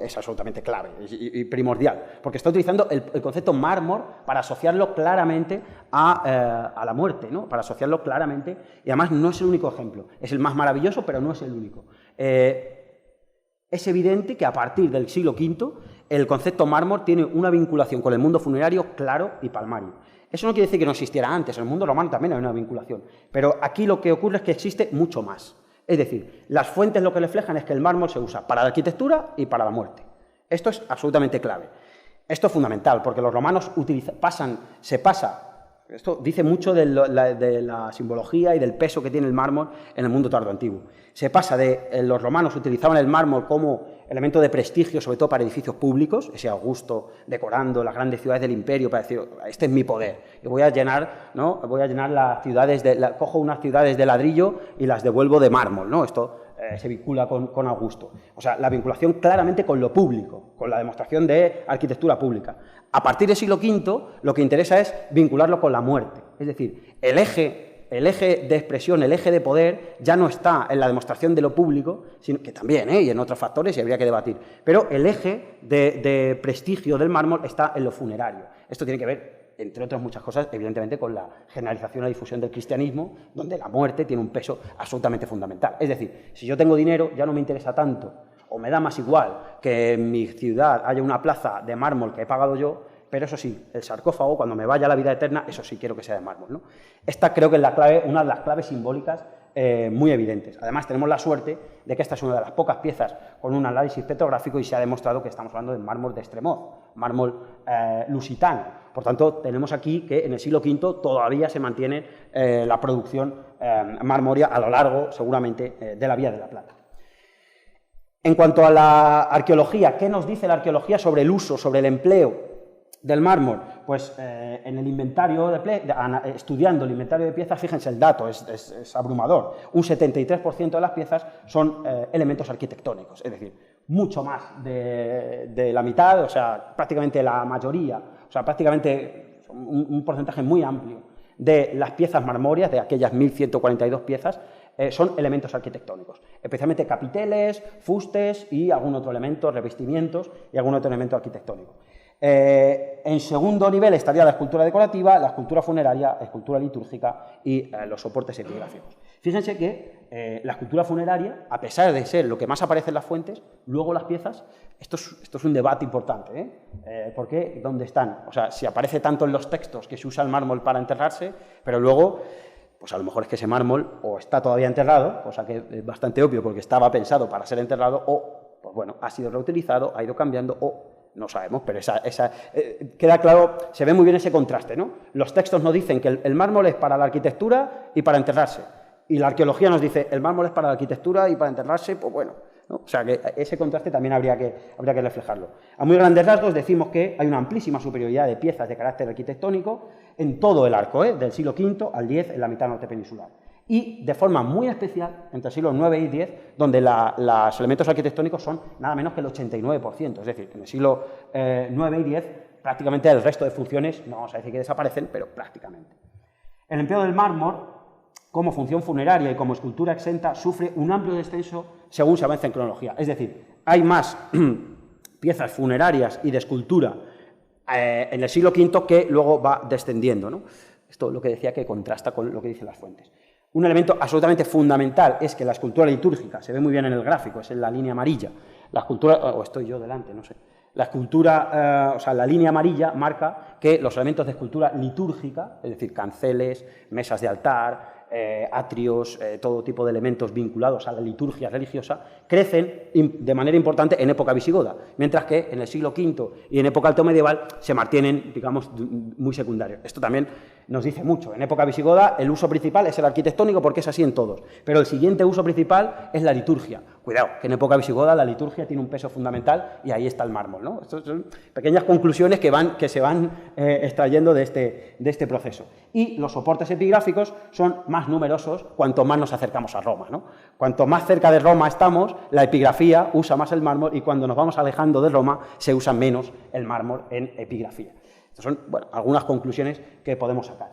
es absolutamente clave y primordial, porque está utilizando el concepto mármol para asociarlo claramente a la muerte, ¿no? Para asociarlo claramente, y además no es el único ejemplo, es el más maravilloso, pero no es el único. Es evidente que a partir del siglo V el concepto mármol tiene una vinculación con el mundo funerario claro y palmario. Eso no quiere decir que no existiera antes, en el mundo romano también hay una vinculación, pero aquí lo que ocurre es que existe mucho más. Es decir, las fuentes lo que reflejan es que el mármol se usa para la arquitectura y para la muerte. Esto es absolutamente clave. Esto es fundamental, porque los romanos esto dice mucho de la simbología y del peso que tiene el mármol en el mundo tardoantiguo. Se pasa los romanos utilizaban el mármol como elemento de prestigio, sobre todo para edificios públicos, ese Augusto decorando las grandes ciudades del imperio para decir, este es mi poder, y voy a llenar, ¿no? Voy a llenar las ciudades, cojo unas ciudades de ladrillo y las devuelvo de mármol, ¿no? Esto se vincula con Augusto. O sea, la vinculación claramente con lo público, con la demostración de arquitectura pública. A partir del siglo V, lo que interesa es vincularlo con la muerte. Es decir, el eje de expresión, el eje de poder, ya no está en la demostración de lo público, sino que también, y en otros factores, y habría que debatir. Pero el eje de prestigio del mármol está en lo funerario. Esto tiene que ver, entre otras muchas cosas, evidentemente con la generalización y la difusión del cristianismo, donde la muerte tiene un peso absolutamente fundamental. Es decir, si yo tengo dinero, ya no me interesa tanto, o me da más igual que en mi ciudad haya una plaza de mármol que he pagado yo, pero eso sí, el sarcófago, cuando me vaya a la vida eterna, eso sí quiero que sea de mármol, ¿no? Esta creo que es una de las claves simbólicas muy evidentes. Además, tenemos la suerte de que esta es una de las pocas piezas con un análisis petrográfico y se ha demostrado que estamos hablando de mármol de Estremoz, mármol lusitano. Por tanto, tenemos aquí que en el siglo V todavía se mantiene la producción marmoria a lo largo, seguramente, de la Vía de la Plata. En cuanto a la arqueología, ¿qué nos dice la arqueología sobre el uso, sobre el empleo del mármol? Pues en el inventario estudiando el inventario de piezas, fíjense el dato, es abrumador. Un 73% de las piezas son elementos arquitectónicos, es decir, mucho más de la mitad, o sea, prácticamente la mayoría, o sea, prácticamente un porcentaje muy amplio de las piezas marmóreas, de aquellas 1.142 piezas, son elementos arquitectónicos, especialmente capiteles, fustes y algún otro elemento, revestimientos y algún otro elemento arquitectónico. En segundo nivel estaría la escultura decorativa, la escultura funeraria, la escultura litúrgica y los soportes epigráficos. Fíjense que la escultura funeraria, a pesar de ser lo que más aparece en las fuentes, luego las piezas, esto es un debate importante, porque ¿dónde están? O sea, si aparece tanto en los textos que se usa el mármol para enterrarse, pero luego, pues a lo mejor es que ese mármol o está todavía enterrado, cosa que es bastante obvio porque estaba pensado para ser enterrado, o, pues bueno, ha sido reutilizado, ha ido cambiando, o no sabemos, pero queda claro, se ve muy bien ese contraste, ¿no? Los textos nos dicen que el mármol es para la arquitectura y para enterrarse, y la arqueología nos dice el mármol es para la arquitectura y para enterrarse, pues bueno, ¿no? O sea que ese contraste también habría que reflejarlo. A muy grandes rasgos decimos que hay una amplísima superioridad de piezas de carácter arquitectónico en todo el arco, del siglo V al X en la mitad norte peninsular. Y de forma muy especial entre el siglo IX y X, donde los elementos arquitectónicos son nada menos que el 89%. Es decir, en el siglo IX y X prácticamente el resto de funciones, no vamos a decir que desaparecen, pero prácticamente. El empleo del mármol como función funeraria y como escultura exenta sufre un amplio descenso según se avanza en cronología. Es decir, hay más piezas funerarias y de escultura en el siglo V que luego va descendiendo, ¿no? Esto es lo que decía que contrasta con lo que dicen las fuentes. Un elemento absolutamente fundamental es que la escultura litúrgica, se ve muy bien en el gráfico, es en la línea amarilla, la escultura, o estoy yo delante, no sé, la escultura, o sea, la línea amarilla marca que los elementos de escultura litúrgica, es decir, canceles, mesas de altar, atrios, todo tipo de elementos vinculados a la liturgia religiosa, crecen de manera importante en época visigoda, mientras que en el siglo V y en época alto medieval se mantienen, digamos, muy secundarios. Esto también nos dice mucho. En época visigoda el uso principal es el arquitectónico porque es así en todos, pero el siguiente uso principal es la liturgia. Cuidado, que en época visigoda la liturgia tiene un peso fundamental y ahí está el mármol, ¿no? Estas son pequeñas conclusiones que se van extrayendo de este proceso. Y los soportes epigráficos son más numerosos cuanto más nos acercamos a Roma, ¿no? Cuanto más cerca de Roma estamos, la epigrafía usa más el mármol y cuando nos vamos alejando de Roma se usa menos el mármol en epigrafía. Estas son, bueno, algunas conclusiones que podemos sacar.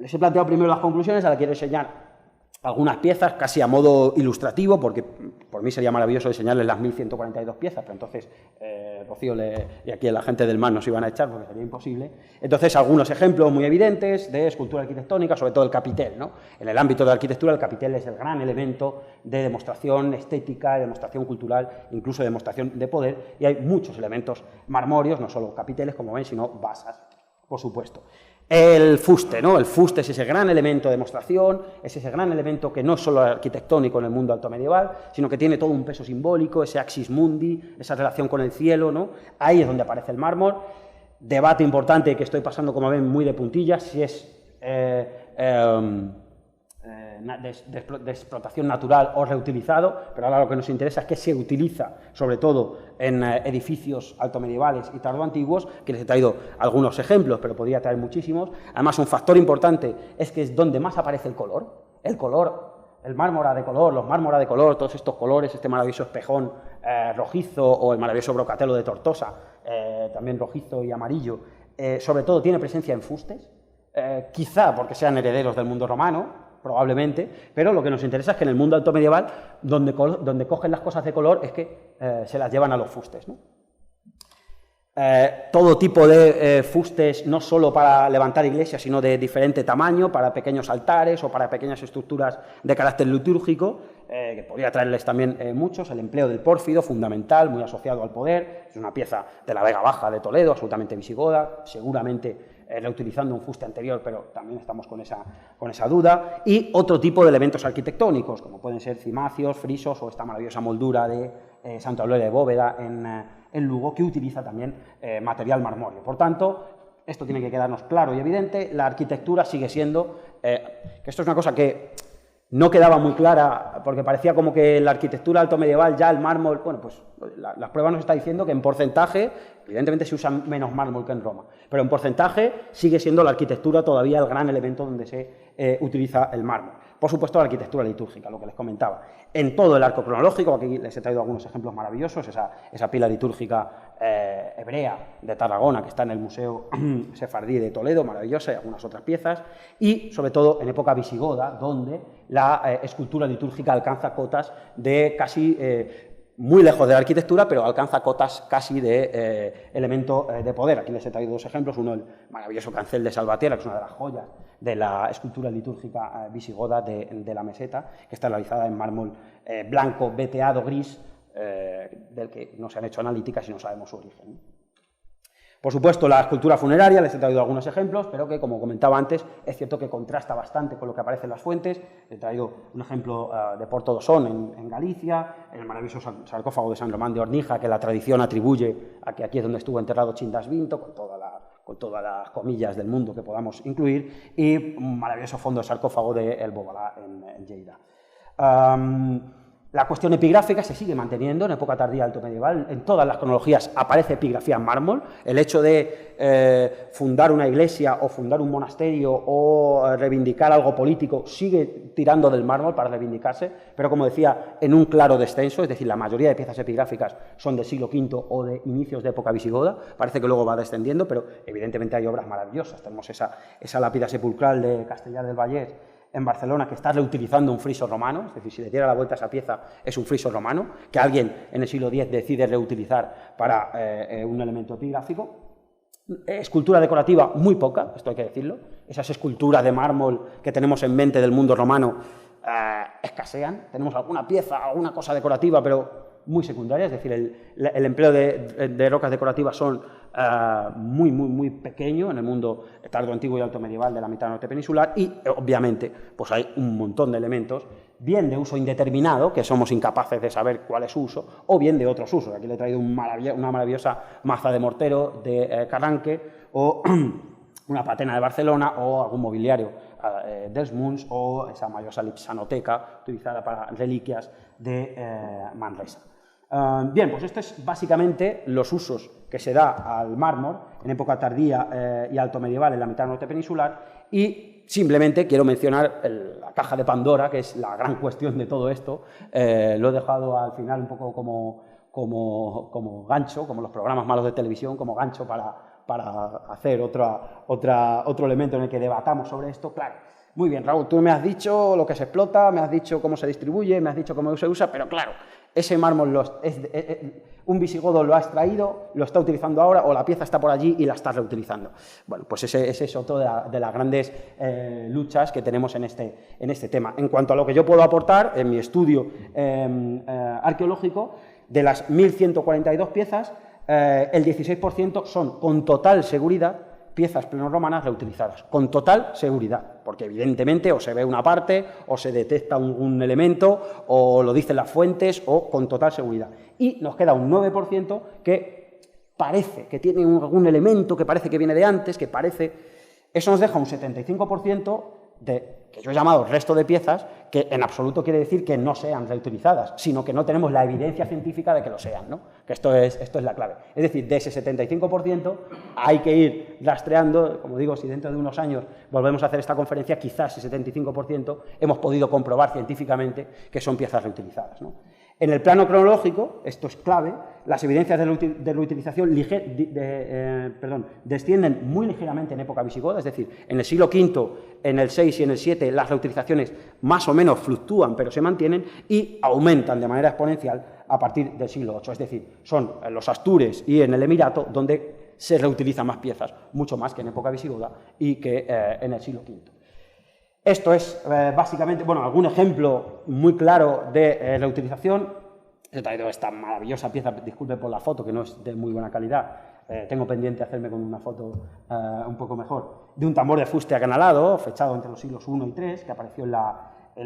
Les he planteado primero las conclusiones, ahora quiero enseñar algunas piezas casi a modo ilustrativo, porque por mí sería maravilloso enseñarles las 1142 piezas, pero entonces Rocío y aquí la gente del MAS nos iban a echar porque sería imposible. Entonces, algunos ejemplos muy evidentes de escultura arquitectónica, sobre todo el capitel, ¿no? En el ámbito de la arquitectura, el capitel es el gran elemento de demostración estética, de demostración cultural, incluso de demostración de poder, y hay muchos elementos marmóreos, no solo capiteles, como ven, sino basas, por supuesto. El fuste, ¿no? El fuste es ese gran elemento de demostración, es ese gran elemento que no es solo arquitectónico en el mundo alto medieval, sino que tiene todo un peso simbólico, ese axis mundi, esa relación con el cielo, ¿no? Ahí es donde aparece el mármol. Debate importante que estoy pasando, como ven, muy de puntillas, si es de explotación natural o reutilizado, pero ahora lo que nos interesa es que se utiliza, sobre todo en edificios altomedievales y tardoantiguos, que les he traído algunos ejemplos, pero podría traer muchísimos. Además, un factor importante es que es donde más aparece el color, el mármol de color, los mármora de color, todos estos colores, este maravilloso espejón rojizo o el maravilloso brocatelo de Tortosa, también rojizo y amarillo, sobre todo tiene presencia en fustes, quizá porque sean herederos del mundo romano, probablemente, pero lo que nos interesa es que en el mundo alto medieval, donde cogen las cosas de color, es que se las llevan a los fustes, ¿no? Todo tipo de fustes, no solo para levantar iglesias, sino de diferente tamaño, para pequeños altares o para pequeñas estructuras de carácter litúrgico, que podría traerles también muchos. El empleo del pórfido, fundamental, muy asociado al poder, es una pieza de la Vega Baja de Toledo, absolutamente visigoda, seguramente reutilizando un fuste anterior, pero también estamos con esa duda, y otro tipo de elementos arquitectónicos, como pueden ser cimacios, frisos o esta maravillosa moldura de Santa Eulalia de Bóveda en Lugo, que utiliza también material marmóreo. Por tanto, esto tiene que quedarnos claro y evidente, la arquitectura sigue siendo, que esto es una cosa que no quedaba muy clara, porque parecía como que la arquitectura alto medieval, ya el mármol, bueno, pues las pruebas nos está diciendo que en porcentaje, evidentemente se usa menos mármol que en Roma, pero en porcentaje sigue siendo la arquitectura todavía el gran elemento donde se utiliza el mármol. Por supuesto, la arquitectura litúrgica, lo que les comentaba. En todo el arco cronológico, aquí les he traído algunos ejemplos maravillosos, esa pila litúrgica hebrea de Tarragona, que está en el Museo Sefardí de Toledo, maravillosa, y algunas otras piezas, y sobre todo en época visigoda, donde la escultura litúrgica alcanza cotas de casi muy lejos de la arquitectura, pero alcanza cotas casi de elemento de poder. Aquí les he traído dos ejemplos, uno el maravilloso cancel de Salvatierra, que es una de las joyas de la escultura litúrgica visigoda de la meseta, que está realizada en mármol blanco, veteado, gris, del que no se han hecho analíticas y no sabemos su origen. Por supuesto, la escultura funeraria, les he traído algunos ejemplos, pero que, como comentaba antes, es cierto que contrasta bastante con lo que aparece en las fuentes. He traído un ejemplo de Porto Dosón, en Galicia, en el maravilloso sarcófago de San Román de Ornija, que la tradición atribuye a que aquí es donde estuvo enterrado Chindas Vinto, con todas las comillas del mundo que podamos incluir, y un maravilloso fondo de sarcófago de El Bobalá, en Lleida. La cuestión epigráfica se sigue manteniendo en época tardía alto medieval. En todas las cronologías aparece epigrafía en mármol. El hecho de fundar una iglesia o fundar un monasterio o reivindicar algo político sigue tirando del mármol para reivindicarse, pero como decía, en un claro descenso, es decir, la mayoría de piezas epigráficas son del siglo V o de inicios de época visigoda. Parece que luego va descendiendo, pero evidentemente hay obras maravillosas. Tenemos esa lápida sepulcral de Castellar del Vallès en Barcelona, que está reutilizando un friso romano, es decir, si le diera la vuelta a esa pieza es un friso romano, que alguien en el siglo X decide reutilizar para un elemento epigráfico. Escultura decorativa muy poca, esto hay que decirlo, esas esculturas de mármol que tenemos en mente del mundo romano escasean. Tenemos alguna pieza, alguna cosa decorativa, pero muy secundaria, es decir, el empleo de rocas decorativas son muy pequeño en el mundo tardo antiguo y alto medieval de la mitad norte peninsular y, obviamente, pues hay un montón de elementos, bien de uso indeterminado, que somos incapaces de saber cuál es su uso, o bien de otros usos. Aquí le he traído una maravillosa maza de mortero de Carranque, o una patena de Barcelona, o algún mobiliario dels Munts, o esa maravillosa lipsanoteca utilizada para reliquias de Manresa. Bien, pues esto es básicamente los usos que se da al mármol en época tardía y alto medieval en la mitad norte peninsular, y simplemente quiero mencionar la caja de Pandora, que es la gran cuestión de todo esto. Lo he dejado al final un poco como gancho, como los programas malos de televisión, como gancho para hacer otro elemento en el que debatamos sobre esto. Claro, muy bien, Raúl, tú me has dicho lo que se explota, me has dicho cómo se distribuye, me has dicho cómo se usa, pero claro, ese mármol un visigodo lo ha extraído, lo está utilizando ahora, o la pieza está por allí y la está reutilizando. Bueno, pues ese es otro de las grandes luchas que tenemos en este tema. En cuanto a lo que yo puedo aportar en mi estudio arqueológico, de las 1.142 piezas, el 16% son con total seguridad piezas plenorromanas reutilizadas, con total seguridad, porque evidentemente o se ve una parte, o se detecta un elemento, o lo dicen las fuentes, o con total seguridad. Y nos queda un 9% que parece que tiene algún elemento, que parece que viene de antes, que parece... Eso nos deja un 75% que yo he llamado resto de piezas, que en absoluto quiere decir que no sean reutilizadas, sino que no tenemos la evidencia científica de que lo sean, ¿no? Que esto es la clave. Es decir, de ese 75% hay que ir rastreando, como digo, si dentro de unos años volvemos a hacer esta conferencia, quizás ese 75% hemos podido comprobar científicamente que son piezas reutilizadas, ¿no? En el plano cronológico, esto es clave, las evidencias de reutilización descienden muy ligeramente en época visigoda, es decir, en el siglo V, en el VI y en el VII las reutilizaciones más o menos fluctúan, pero se mantienen, y aumentan de manera exponencial a partir del siglo VIII, es decir, son en los Astures y en el Emirato donde se reutilizan más piezas, mucho más que en época visigoda y que en el siglo V. Esto es básicamente, bueno, algún ejemplo muy claro de reutilización. He traído esta maravillosa pieza, disculpe por la foto, que no es de muy buena calidad, tengo pendiente hacerme con una foto un poco mejor, de un tambor de fuste acanalado, fechado entre los siglos I y III, que apareció en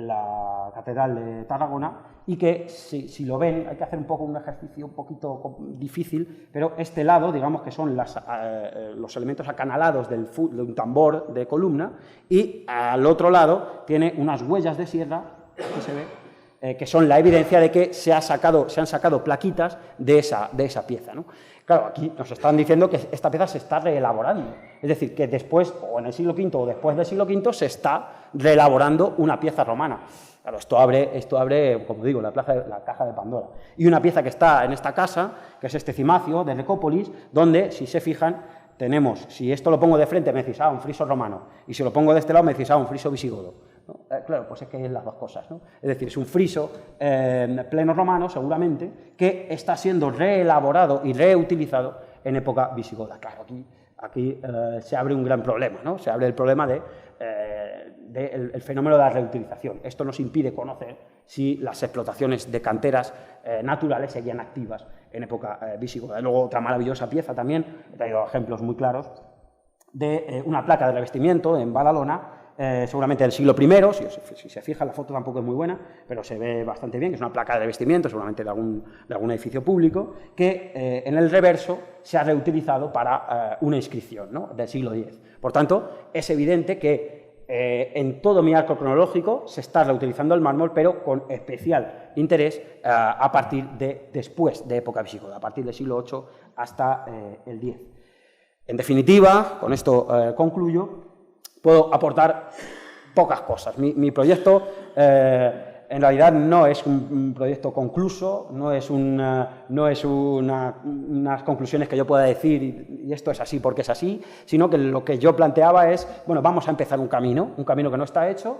la Catedral de Tarragona, y que, si lo ven, hay que hacer un poco un ejercicio un poquito difícil, pero este lado, digamos que son los elementos acanalados de un tambor de columna, y al otro lado tiene unas huellas de sierra, aquí se ve, que son la evidencia de que se han sacado plaquitas de esa pieza, ¿no? Claro, aquí nos están diciendo que esta pieza se está reelaborando, es decir, que después, o en el siglo V o después del siglo V, se está reelaborando una pieza romana. Claro, esto abre, como digo, la caja de Pandora. Y una pieza que está en esta casa, que es este cimacio de Recópolis, donde, si se fijan, tenemos, si esto lo pongo de frente, me decís, un friso romano, y si lo pongo de este lado, me decís, un friso visigodo, ¿no? Claro, pues es que es las dos cosas, ¿no? Es decir, es un friso pleno romano, seguramente, que está siendo reelaborado y reutilizado en época visigoda. Claro, aquí se abre un gran problema, ¿no? Se abre el problema del fenómeno de la reutilización. Esto nos impide conocer si las explotaciones de canteras naturales seguían activas en época visigoda. Y luego otra maravillosa pieza también, he traído ejemplos muy claros, de una placa de revestimiento en Badalona, seguramente del siglo I, si se fija la foto tampoco es muy buena, pero se ve bastante bien, que es una placa de revestimiento, seguramente de algún edificio público, que en el reverso se ha reutilizado para una inscripción, ¿no?, del siglo X. Por tanto, es evidente que en todo mi arco cronológico se está reutilizando el mármol, pero con especial interés a partir de después de época visigoda, a partir del siglo VIII hasta el X. En definitiva, con esto concluyo, puedo aportar pocas cosas. Mi proyecto en realidad no es un proyecto concluso, no es unas conclusiones que yo pueda decir y esto es así porque es así, sino que lo que yo planteaba es, bueno, vamos a empezar un camino que no está hecho,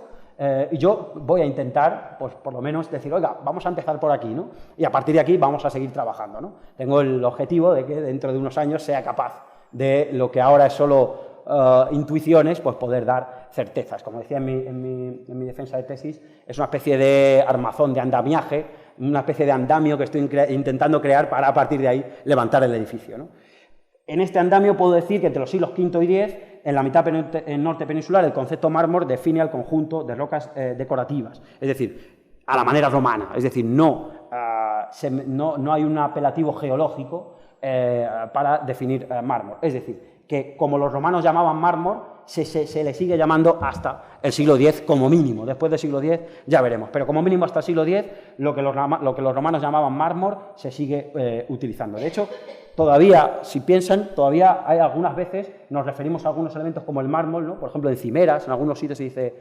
y yo voy a intentar, pues por lo menos decir, oiga, vamos a empezar por aquí, ¿no? Y a partir de aquí vamos a seguir trabajando, ¿no? Tengo el objetivo de que dentro de unos años sea capaz de lo que ahora es solo intuiciones, pues poder dar certezas. Como decía en mi defensa de tesis, es una especie de armazón de andamiaje, una especie de andamio que estoy intentando crear para a partir de ahí levantar el edificio, ¿no? En este andamio puedo decir que entre los siglos V y X, en la mitad norte peninsular, el concepto mármol define al conjunto de rocas decorativas, es decir, a la manera romana, es decir, no hay un apelativo geológico para definir mármol, es decir, que como los romanos llamaban mármol, se le sigue llamando hasta el siglo X como mínimo. Después del siglo X ya veremos, pero como mínimo hasta el siglo X lo que los romanos llamaban mármol se sigue utilizando. De hecho, todavía, si piensan, todavía hay algunas veces, nos referimos a algunos elementos como el mármol, ¿no? Por ejemplo, encimeras, en algunos sitios se dice,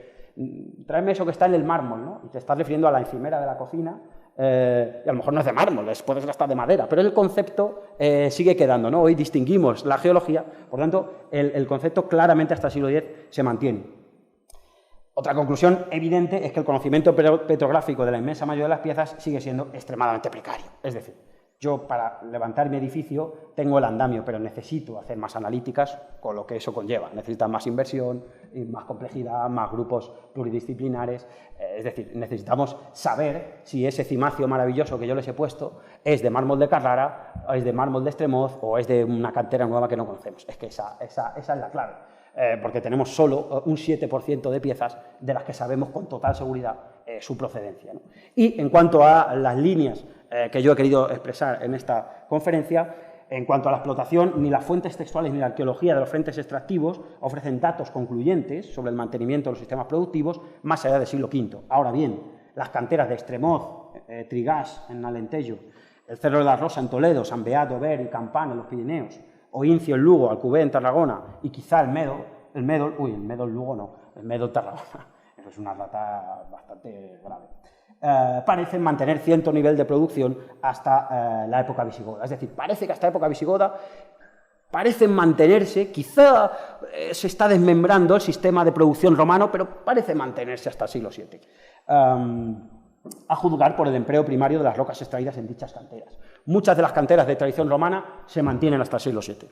tráeme eso que está en el mármol, ¿no? Y te estás refiriendo a la encimera de la cocina, y a lo mejor no es de mármol, puede ser hasta de madera, pero el concepto sigue quedando, ¿no? Hoy distinguimos la geología, por tanto, el concepto claramente hasta el siglo X se mantiene. Otra conclusión evidente es que el conocimiento petrográfico de la inmensa mayoría de las piezas sigue siendo extremadamente precario, es decir, yo para levantar mi edificio tengo el andamio, pero necesito hacer más analíticas con lo que eso conlleva. Necesitan más inversión, más complejidad, más grupos pluridisciplinares. Es decir, necesitamos saber si ese cimacio maravilloso que yo les he puesto es de mármol de Carrara, o es de mármol de Estremoz, o es de una cantera nueva que no conocemos. Es que esa es la clave. Porque tenemos solo un 7% de piezas de las que sabemos con total seguridad su procedencia, ¿no? Y en cuanto a las líneas que yo he querido expresar en esta conferencia, en cuanto a la explotación, ni las fuentes textuales ni la arqueología de los frentes extractivos ofrecen datos concluyentes sobre el mantenimiento de los sistemas productivos más allá del siglo V. Ahora bien, las canteras de Estremoz, Trigás en Alentejo, el Cerro de la Rosa en Toledo, San Beat, Ober y Campán en los Pirineos, o Incio en Lugo, Alcubé en Tarragona y quizá el Médol Lugo no, el Médol Tarragona, eso es una rata bastante grave, parecen mantener cierto nivel de producción hasta la época visigoda. Es decir, parece que hasta la época visigoda parecen mantenerse, quizá se está desmembrando el sistema de producción romano, pero parece mantenerse hasta el siglo VII. A juzgar por el empleo primario de las rocas extraídas en dichas canteras. Muchas de las canteras de tradición romana se mantienen hasta el siglo VII.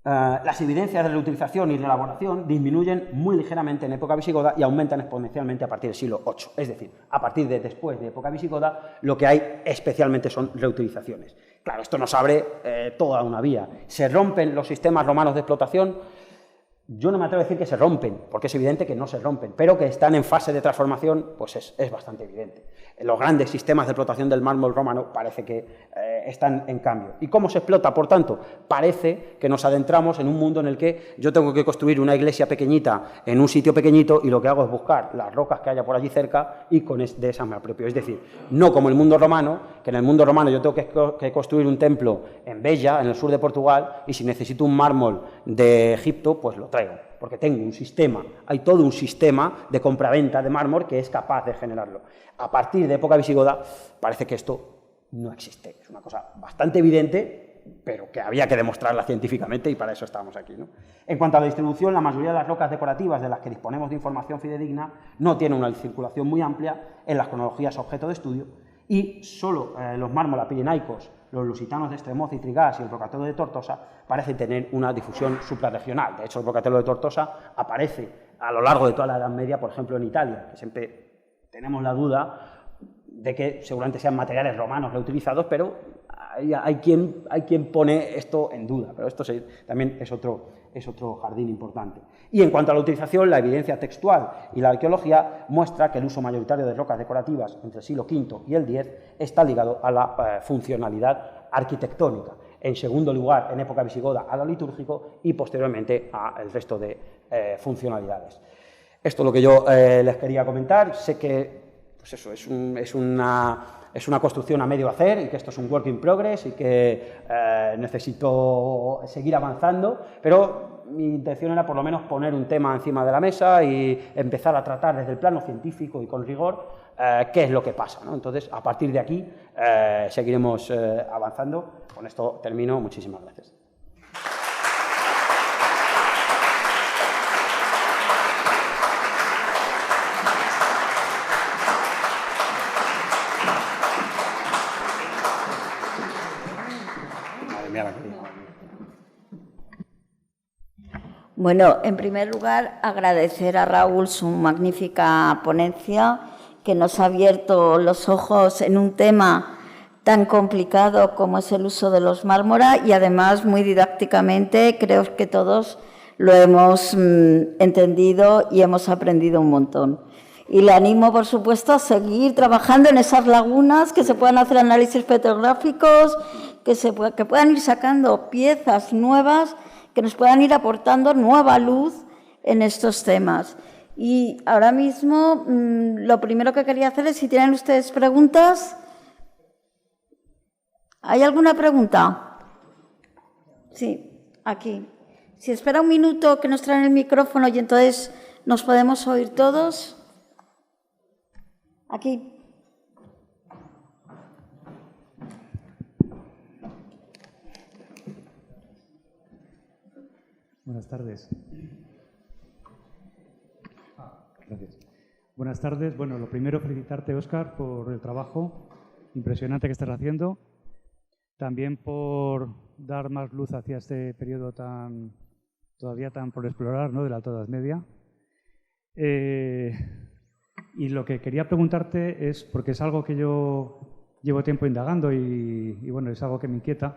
Las evidencias de reutilización y reelaboración disminuyen muy ligeramente en época visigoda y aumentan exponencialmente a partir del siglo VIII. Es decir, a partir de después de época visigoda, lo que hay especialmente son reutilizaciones. Claro, esto nos abre toda una vía. ¿Se rompen los sistemas romanos de explotación? Yo no me atrevo a decir que se rompen, porque es evidente que no se rompen, pero que están en fase de transformación, pues es bastante evidente. Los grandes sistemas de explotación del mármol romano parece que están en cambio. ¿Y cómo se explota? Por tanto, parece que nos adentramos en un mundo en el que yo tengo que construir una iglesia pequeñita en un sitio pequeñito y lo que hago es buscar las rocas que haya por allí cerca y de esas me apropio. Es decir, no como el mundo romano, que en el mundo romano yo tengo que construir un templo en Béja, en el sur de Portugal, y si necesito un mármol de Egipto, pues lo traigo, porque tengo un sistema, hay todo un sistema de compraventa de mármol que es capaz de generarlo. A partir de época visigoda parece que esto no existe, es una cosa bastante evidente, pero que había que demostrarla científicamente y para eso estábamos aquí, ¿no? En cuanto a la distribución, la mayoría de las rocas decorativas de las que disponemos de información fidedigna no tienen una circulación muy amplia en las cronologías objeto de estudio y solo los mármoles apirinaicos, los lusitanos de Estremoz y Trigás y el Brocatelo de Tortosa parecen tener una difusión suprarregional. De hecho, el Brocatelo de Tortosa aparece a lo largo de toda la Edad Media, por ejemplo, en Italia, que siempre tenemos la duda de que seguramente sean materiales romanos reutilizados, pero hay quien pone esto en duda, pero esto también es otro jardín importante. Y en cuanto a la utilización, la evidencia textual y la arqueología muestra que el uso mayoritario de rocas decorativas entre el siglo V y el X está ligado a la funcionalidad arquitectónica. En segundo lugar, en época visigoda, a lo litúrgico y posteriormente al resto de funcionalidades. Esto es lo que yo les quería comentar. Sé que pues eso, es una construcción a medio hacer y que esto es un work in progress y que necesito seguir avanzando, pero mi intención era por lo menos poner un tema encima de la mesa y empezar a tratar desde el plano científico y con rigor qué es lo que pasa, ¿no? Entonces, a partir de aquí seguiremos avanzando. Con esto termino. Muchísimas gracias. Madre mía, la que digo. Bueno, en primer lugar, agradecer a Raúl su magnífica ponencia, que nos ha abierto los ojos en un tema tan complicado como es el uso de los mármora y además muy didácticamente creo que todos lo hemos entendido y hemos aprendido un montón. Y le animo, por supuesto, a seguir trabajando en esas lagunas, que se puedan hacer análisis petrográficos, que puedan ir sacando piezas nuevas, que nos puedan ir aportando nueva luz en estos temas. Y ahora mismo, lo primero que quería hacer es, si tienen ustedes preguntas. ¿Hay alguna pregunta? Sí, aquí. Si espera un minuto que nos traen el micrófono y entonces nos podemos oír todos. Aquí. Buenas tardes. Gracias. Buenas tardes. Bueno, lo primero, felicitarte, Óscar, por el trabajo impresionante que estás haciendo. También por dar más luz hacia este periodo todavía tan por explorar, ¿no?, de la Alta Edad Media. Y lo que quería preguntarte es, porque es algo que yo llevo tiempo indagando y bueno, es algo que me inquieta.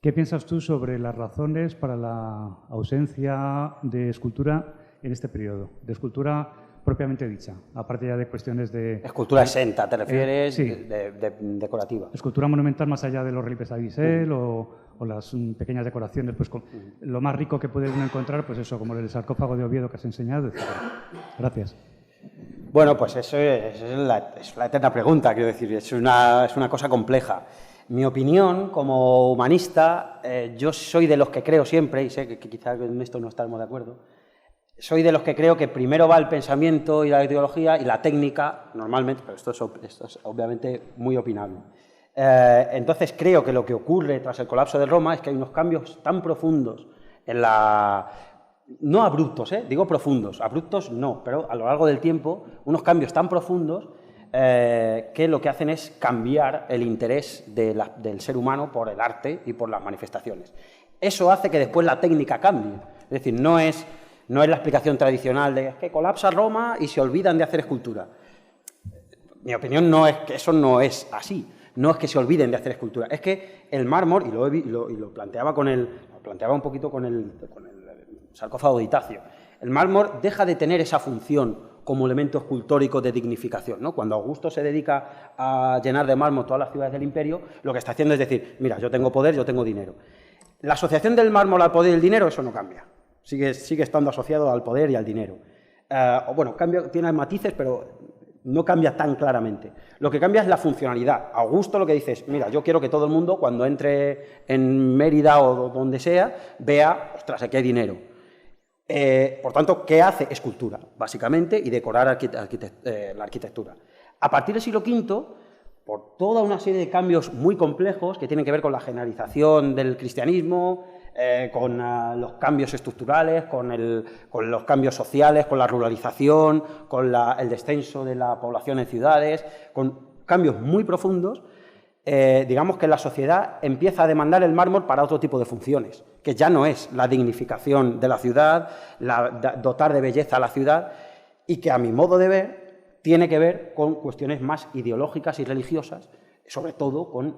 ¿Qué piensas tú sobre las razones para la ausencia de escultura en este periodo? De escultura propiamente dicha, aparte ya de cuestiones de... Escultura exenta, ¿te refieres? Sí. Decorativa. Escultura monumental más allá de los relieves a bisel o las pequeñas decoraciones, pues lo más rico que puede uno encontrar, pues eso, como el sarcófago de Oviedo que has enseñado, etc. Gracias. Bueno, pues eso es la eterna pregunta, quiero decir, es una cosa compleja. Mi opinión, como humanista, yo soy de los que creo siempre, y sé que quizás en esto no estamos de acuerdo, soy de los que creo que primero va el pensamiento y la ideología y la técnica, normalmente, pero esto es obviamente muy opinable. Entonces creo que lo que ocurre tras el colapso de Roma es que hay unos cambios tan profundos en la... No abruptos, digo profundos, abruptos no, pero a lo largo del tiempo, unos cambios tan profundos que lo que hacen es cambiar el interés del ser humano por el arte y por las manifestaciones. Eso hace que después la técnica cambie, es decir, no es la explicación tradicional de que colapsa Roma y se olvidan de hacer escultura. Mi opinión no es que eso no es así, no es que se olviden de hacer escultura, es que el mármol, y lo planteaba un poquito con el sarcófago de Itacio, el mármol deja de tener esa función como elemento escultórico de dignificación, ¿no? Cuando Augusto se dedica a llenar de mármol todas las ciudades del imperio, lo que está haciendo es decir, mira, yo tengo poder, yo tengo dinero. La asociación del mármol al poder y el dinero, eso no cambia. Sigue estando asociado al poder y al dinero. Bueno, tiene matices, pero no cambia tan claramente. Lo que cambia es la funcionalidad. Augusto lo que dice es, mira, yo quiero que todo el mundo, cuando entre en Mérida o donde sea, vea, ostras, aquí hay dinero. Por tanto, ¿qué hace? Escultura, básicamente, y decorar la arquitectura. A partir del siglo V, por toda una serie de cambios muy complejos que tienen que ver con la generalización del cristianismo, con los cambios estructurales, con los cambios sociales, con la ruralización, con el descenso de la población en ciudades, con cambios muy profundos, digamos que la sociedad empieza a demandar el mármol para otro tipo de funciones, que ya no es la dignificación de la ciudad, dotar de belleza a la ciudad, y que a mi modo de ver tiene que ver con cuestiones más ideológicas y religiosas, sobre todo con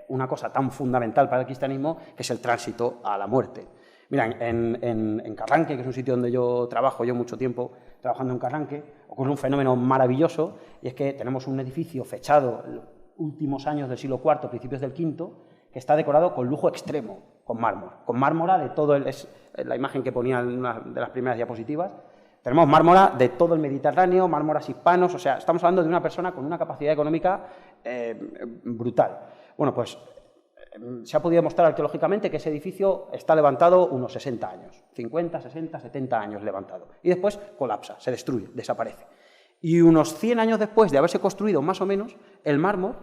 una cosa tan fundamental para el cristianismo, que es el tránsito a la muerte. Mira, en Carranque, que es un sitio donde yo trabajo, yo mucho tiempo trabajando en Carranque, ocurre un fenómeno maravilloso, y es que tenemos un edificio fechado en los últimos años del siglo IV, principios del V, que está decorado con lujo extremo, con mármol, con mármora de todo es la imagen que ponía en una de las primeras diapositivas. Tenemos mármora de todo el Mediterráneo, mármoras hispanos, o sea, estamos hablando de una persona con una capacidad económica brutal. Bueno, pues se ha podido demostrar arqueológicamente que ese edificio está levantado unos 60 años, 50, 60, 70 años levantado, y después colapsa, se destruye, desaparece. Y unos 100 años después de haberse construido más o menos, el mármol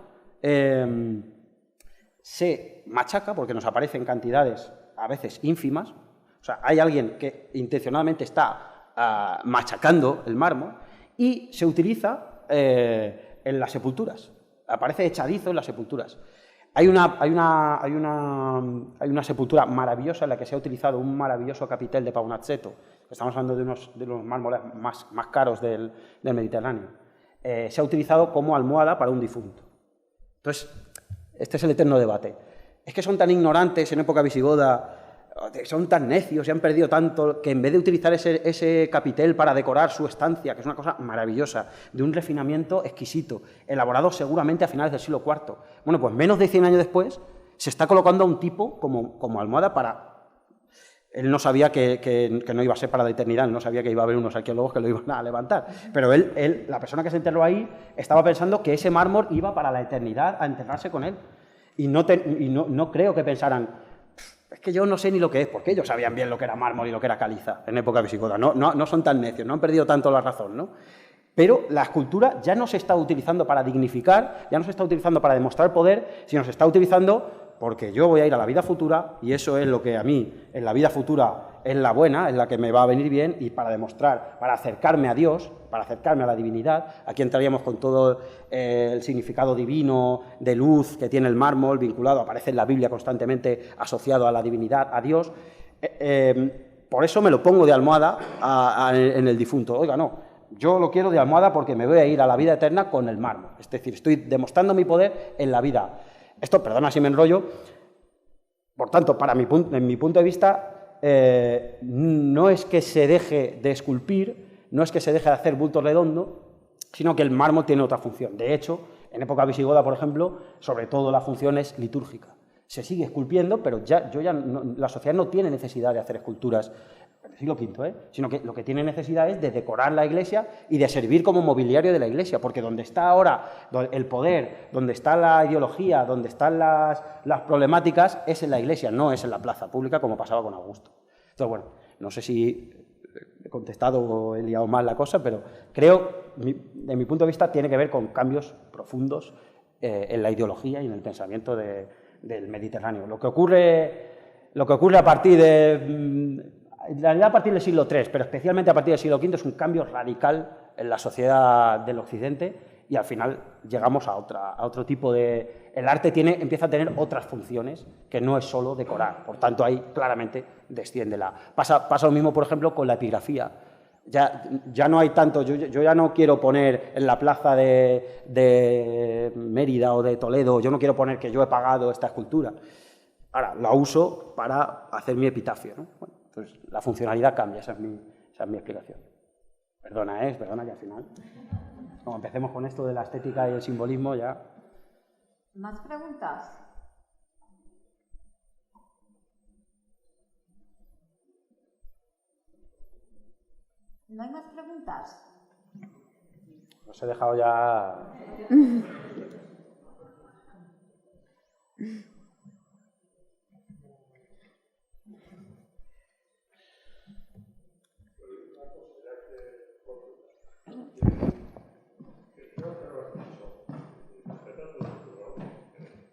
se machaca, porque nos aparecen cantidades a veces ínfimas, o sea, hay alguien que intencionadamente está machacando el mármol, y se utiliza en las sepulturas, aparece echadizo en las sepulturas. Hay una sepultura maravillosa en la que se ha utilizado un maravilloso capitel de Paonazzetto. Estamos hablando de los mármoles más caros del Mediterráneo. Se ha utilizado como almohada para un difunto. Entonces, este es el eterno debate. Es que son tan ignorantes en época visigoda, son tan necios y han perdido tanto, que en vez de utilizar ese capitel para decorar su estancia, que es una cosa maravillosa, de un refinamiento exquisito, elaborado seguramente a finales del siglo IV. Bueno, pues menos de 100 años después se está colocando a un tipo como almohada para... Él no sabía que no iba a ser para la eternidad, no sabía que iba a haber unos arqueólogos que lo iban a levantar, pero él, la persona que se enterró ahí, estaba pensando que ese mármol iba para la eternidad a enterrarse con él. Y no creo que pensaran, es que yo no sé ni lo que es, porque ellos sabían bien lo que era mármol y lo que era caliza en época visigoda. No son tan necios, no han perdido tanto la razón, ¿no? Pero la escultura ya no se está utilizando para dignificar, ya no se está utilizando para demostrar poder, sino se está utilizando porque yo voy a ir a la vida futura, y eso es lo que a mí, en la vida futura, es la buena, es la que me va a venir bien, y para demostrar, para acercarme a Dios, para acercarme a la divinidad, aquí entraríamos con todo el significado divino, de luz que tiene el mármol, vinculado, aparece en la Biblia constantemente asociado a la divinidad, a Dios. Por eso me lo pongo de almohada en el difunto. Oiga, no, yo lo quiero de almohada porque me voy a ir a la vida eterna con el mármol. Es decir, estoy demostrando mi poder en la vida. Esto, perdona si me enrollo, por tanto, en mi punto de vista, no es que se deje de esculpir, no es que se deje de hacer bulto redondo, sino que el mármol tiene otra función. De hecho, en época visigoda, por ejemplo, sobre todo la función es litúrgica. Se sigue esculpiendo, pero la sociedad no tiene necesidad de hacer esculturas del siglo V, sino que lo que tiene necesidad es de decorar la iglesia y de servir como mobiliario de la iglesia, porque donde está ahora el poder, donde está la ideología, donde están las problemáticas, es en la iglesia, no es en la plaza pública como pasaba con Augusto. Entonces, bueno, no sé si he contestado o he liado mal la cosa, pero creo, de mi punto de vista, tiene que ver con cambios profundos en la ideología y en el pensamiento del Mediterráneo. Lo que ocurre a partir en realidad a partir del siglo III, pero especialmente a partir del siglo V, es un cambio radical en la sociedad del Occidente y al final llegamos a otro tipo de... El arte empieza a tener otras funciones que no es solo decorar, por tanto ahí claramente desciende Pasa lo mismo, por ejemplo, con la epigrafía. Ya no hay tanto, yo ya no quiero poner en la plaza de Mérida o de Toledo, yo no quiero poner que yo he pagado esta escultura. Ahora, la uso para hacer mi epitafio, ¿no? Bueno, pues la funcionalidad cambia, esa es mi explicación. Perdona que al final, como empecemos con esto de la estética y el simbolismo, ya... ¿Más preguntas? ¿No hay más preguntas? Os he dejado ya...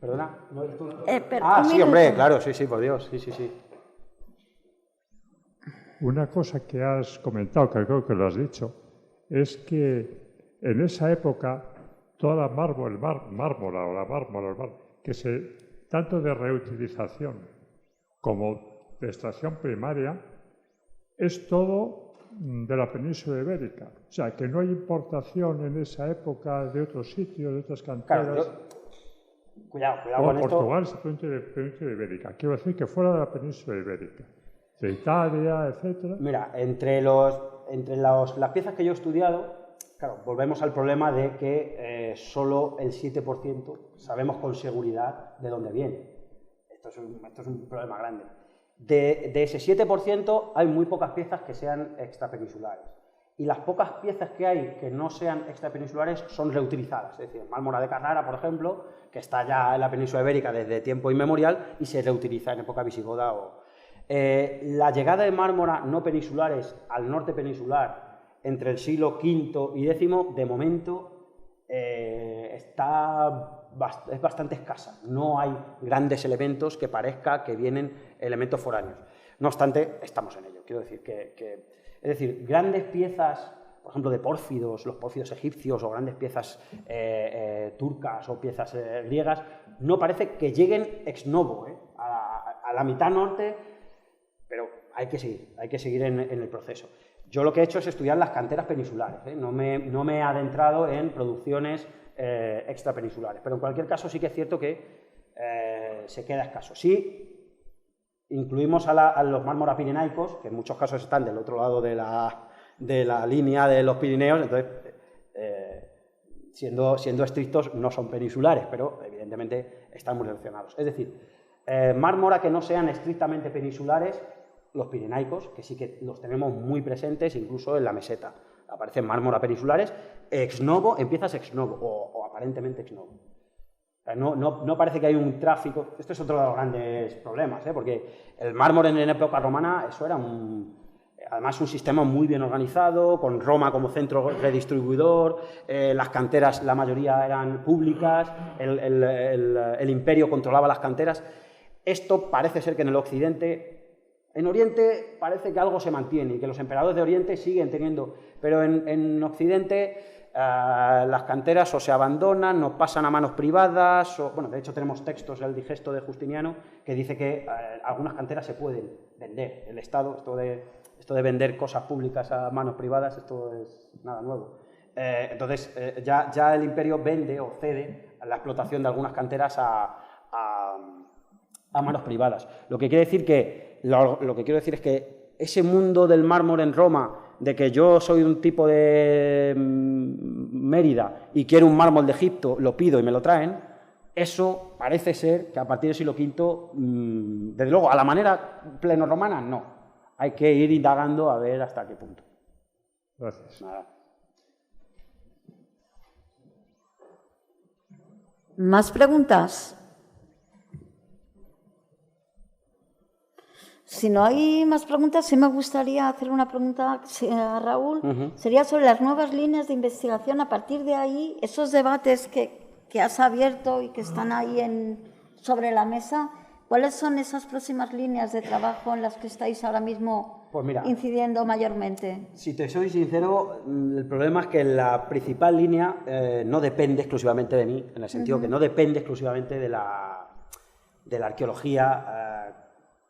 ¿Perdona? ¿No eres tú? Sí, hombre, claro, sí, por Dios, sí. Una cosa que has comentado, que creo que lo has dicho, es que en esa época toda la mármol, tanto de reutilización como de extracción primaria, es todo de la península ibérica. O sea, que no hay importación en esa época de otros sitios, de otras canteras. Cuidado o con Portugal esto. es península ibérica. Quiero decir que fuera de la península ibérica, de Italia, etcétera. Mira, entre las piezas que yo he estudiado, claro, volvemos al problema de que solo el 7% sabemos con seguridad de dónde viene. Esto es un problema grande. De ese 7% hay muy pocas piezas que sean extrapeninsulares. Y las pocas piezas que hay que no sean extrapeninsulares son reutilizadas. Es decir, Mármora de Carrara, por ejemplo, que está ya en la península ibérica desde tiempo inmemorial y se reutiliza en época visigoda. La llegada de Mármora no peninsulares al norte peninsular entre el siglo V y X, de momento, es bastante escasa. No hay grandes elementos que parezca que vienen elementos foráneos. No obstante, estamos en ello. Quiero decir es decir, grandes piezas por ejemplo, de pórfidos, los pórfidos egipcios o grandes piezas turcas o piezas griegas, no parece que lleguen ex novo a la mitad norte, pero hay que seguir en el proceso. Yo lo que he hecho es estudiar las canteras peninsulares, no me he adentrado en producciones extrapeninsulares, pero en cualquier caso sí que es cierto que se queda escaso. Sí, incluimos a los mármora pirenaicos, que en muchos casos están del otro lado de la línea de los Pirineos, entonces, siendo estrictos, no son peninsulares, pero evidentemente están muy relacionados. Es decir, mármora que no sean estrictamente peninsulares, los pirenaicos, que sí que los tenemos muy presentes, incluso en la meseta. Aparecen mármora peninsulares, ex novo, empiezas ex novo, o aparentemente ex novo. No parece que hay un tráfico. Esto es otro de los grandes problemas, porque el mármol en época romana, eso era además un sistema muy bien organizado, con Roma como centro redistribuidor, las canteras, la mayoría eran públicas, el imperio controlaba las canteras. Esto parece ser que en el Occidente, en Oriente parece que algo se mantiene y que los emperadores de Oriente siguen teniendo, pero en Occidente las canteras o se abandonan, o pasan a manos privadas, bueno, de hecho tenemos textos del Digesto de Justiniano que dice que algunas canteras se pueden vender. El Estado, esto de vender cosas públicas a manos privadas, esto es nada nuevo. Entonces ya el imperio vende o cede la explotación de algunas canteras a manos privadas. Lo que quiere decir es que ese mundo del mármol en Roma, de que yo soy un tipo de Mérida y quiero un mármol de Egipto, lo pido y me lo traen, eso parece ser que a partir del siglo V, desde luego, a la manera pleno romana, no. Hay que ir indagando a ver hasta qué punto. Gracias. Nada. ¿Más preguntas? Si no hay más preguntas, sí me gustaría hacer una pregunta a Raúl. Sería sobre las nuevas líneas de investigación. A partir de ahí, esos debates que has abierto y que están ahí sobre la mesa, ¿cuáles son esas próximas líneas de trabajo en las que estáis ahora mismo incidiendo mayormente? Si te soy sincero, el problema es que la principal línea no depende exclusivamente de mí, en el sentido que no depende exclusivamente de la arqueología,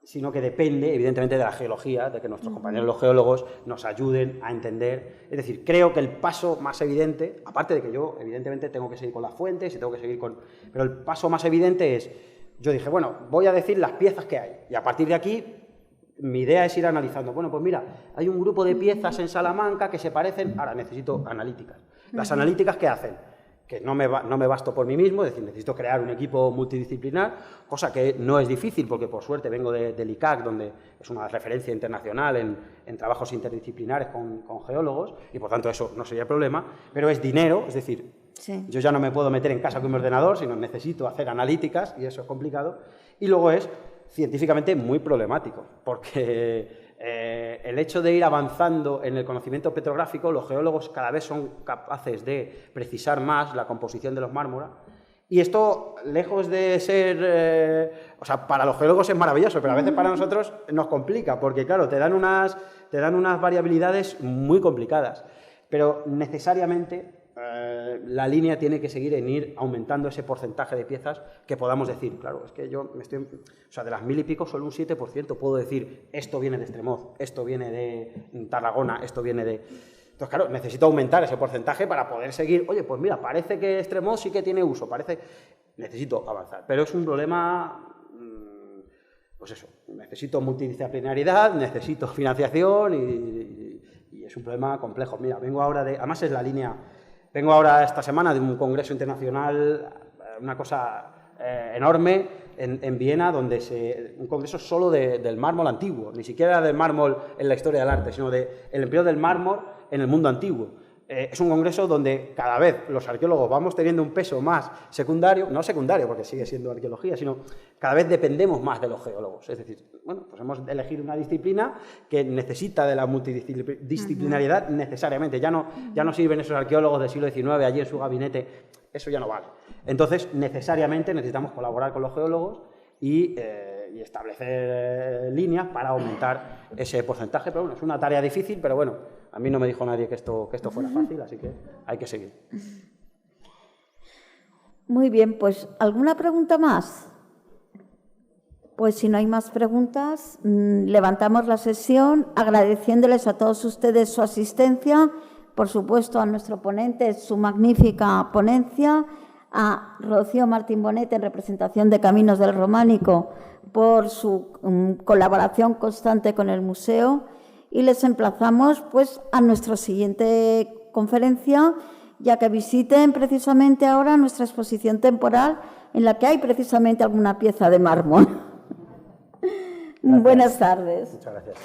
sino que depende, evidentemente, de la geología, de que nuestros compañeros los geólogos nos ayuden a entender. Es decir, creo que el paso más evidente, aparte de que yo, evidentemente, tengo que seguir con las fuentes y tengo que seguir con... Pero el paso más evidente es, yo dije, bueno, voy a decir las piezas que hay, y a partir de aquí, mi idea es ir analizando. Bueno, pues mira, hay un grupo de piezas en Salamanca que se parecen, ahora necesito analíticas. Las analíticas, ¿qué hacen? Que no me basto por mí mismo, es decir, necesito crear un equipo multidisciplinar, cosa que no es difícil porque por suerte vengo del ICAC, donde es una referencia internacional en trabajos interdisciplinares con geólogos, y por tanto eso no sería problema, pero es dinero, es decir, yo ya no me puedo meter en casa con mi ordenador, sino necesito hacer analíticas, y eso es complicado, y luego es científicamente muy problemático, porque el hecho de ir avanzando en el conocimiento petrográfico, los geólogos cada vez son capaces de precisar más la composición de los mármora, y esto, lejos de ser... o sea, para los geólogos es maravilloso, pero a veces para nosotros nos complica, porque claro, te dan unas variabilidades muy complicadas, pero necesariamente la línea tiene que seguir en ir aumentando ese porcentaje de piezas que podamos decir, claro, es que yo o sea, de las 1000 y pico, solo un 7% puedo decir, esto viene de Estremoz, esto viene de Tarragona, esto viene de... Entonces, claro, necesito aumentar ese porcentaje para poder seguir, oye, pues mira, parece que Estremoz sí que tiene uso, necesito avanzar, pero es un problema, pues eso, necesito multidisciplinaridad, necesito financiación y es un problema complejo. Mira, vengo ahora además es la línea... Vengo ahora esta semana de un congreso internacional, una cosa enorme, en Viena, un congreso solo del mármol antiguo, ni siquiera del mármol en la historia del arte, sino del empleo del mármol en el mundo antiguo. Es un congreso donde cada vez los arqueólogos vamos teniendo un peso más secundario, no secundario porque sigue siendo arqueología, sino cada vez dependemos más de los geólogos. Es decir, bueno, pues hemos elegido una disciplina que necesita de la multidisciplinariedad necesariamente. Ya no sirven esos arqueólogos del siglo XIX allí en su gabinete, eso ya no vale. Entonces, necesariamente necesitamos colaborar con los geólogos y y establecer líneas para aumentar ese porcentaje. Pero bueno, es una tarea difícil, pero bueno, a mí no me dijo nadie que esto fuera fácil, así que hay que seguir. Muy bien, pues ¿alguna pregunta más? Pues si no hay más preguntas, levantamos la sesión agradeciéndoles a todos ustedes su asistencia, por supuesto a nuestro ponente su magnífica ponencia, a Rocío Martín Bonet en representación de Caminos del Románico por su colaboración constante con el museo y les emplazamos pues a nuestra siguiente conferencia, ya que visiten precisamente ahora nuestra exposición temporal en la que hay precisamente alguna pieza de mármol. Buenas tardes. Muchas gracias.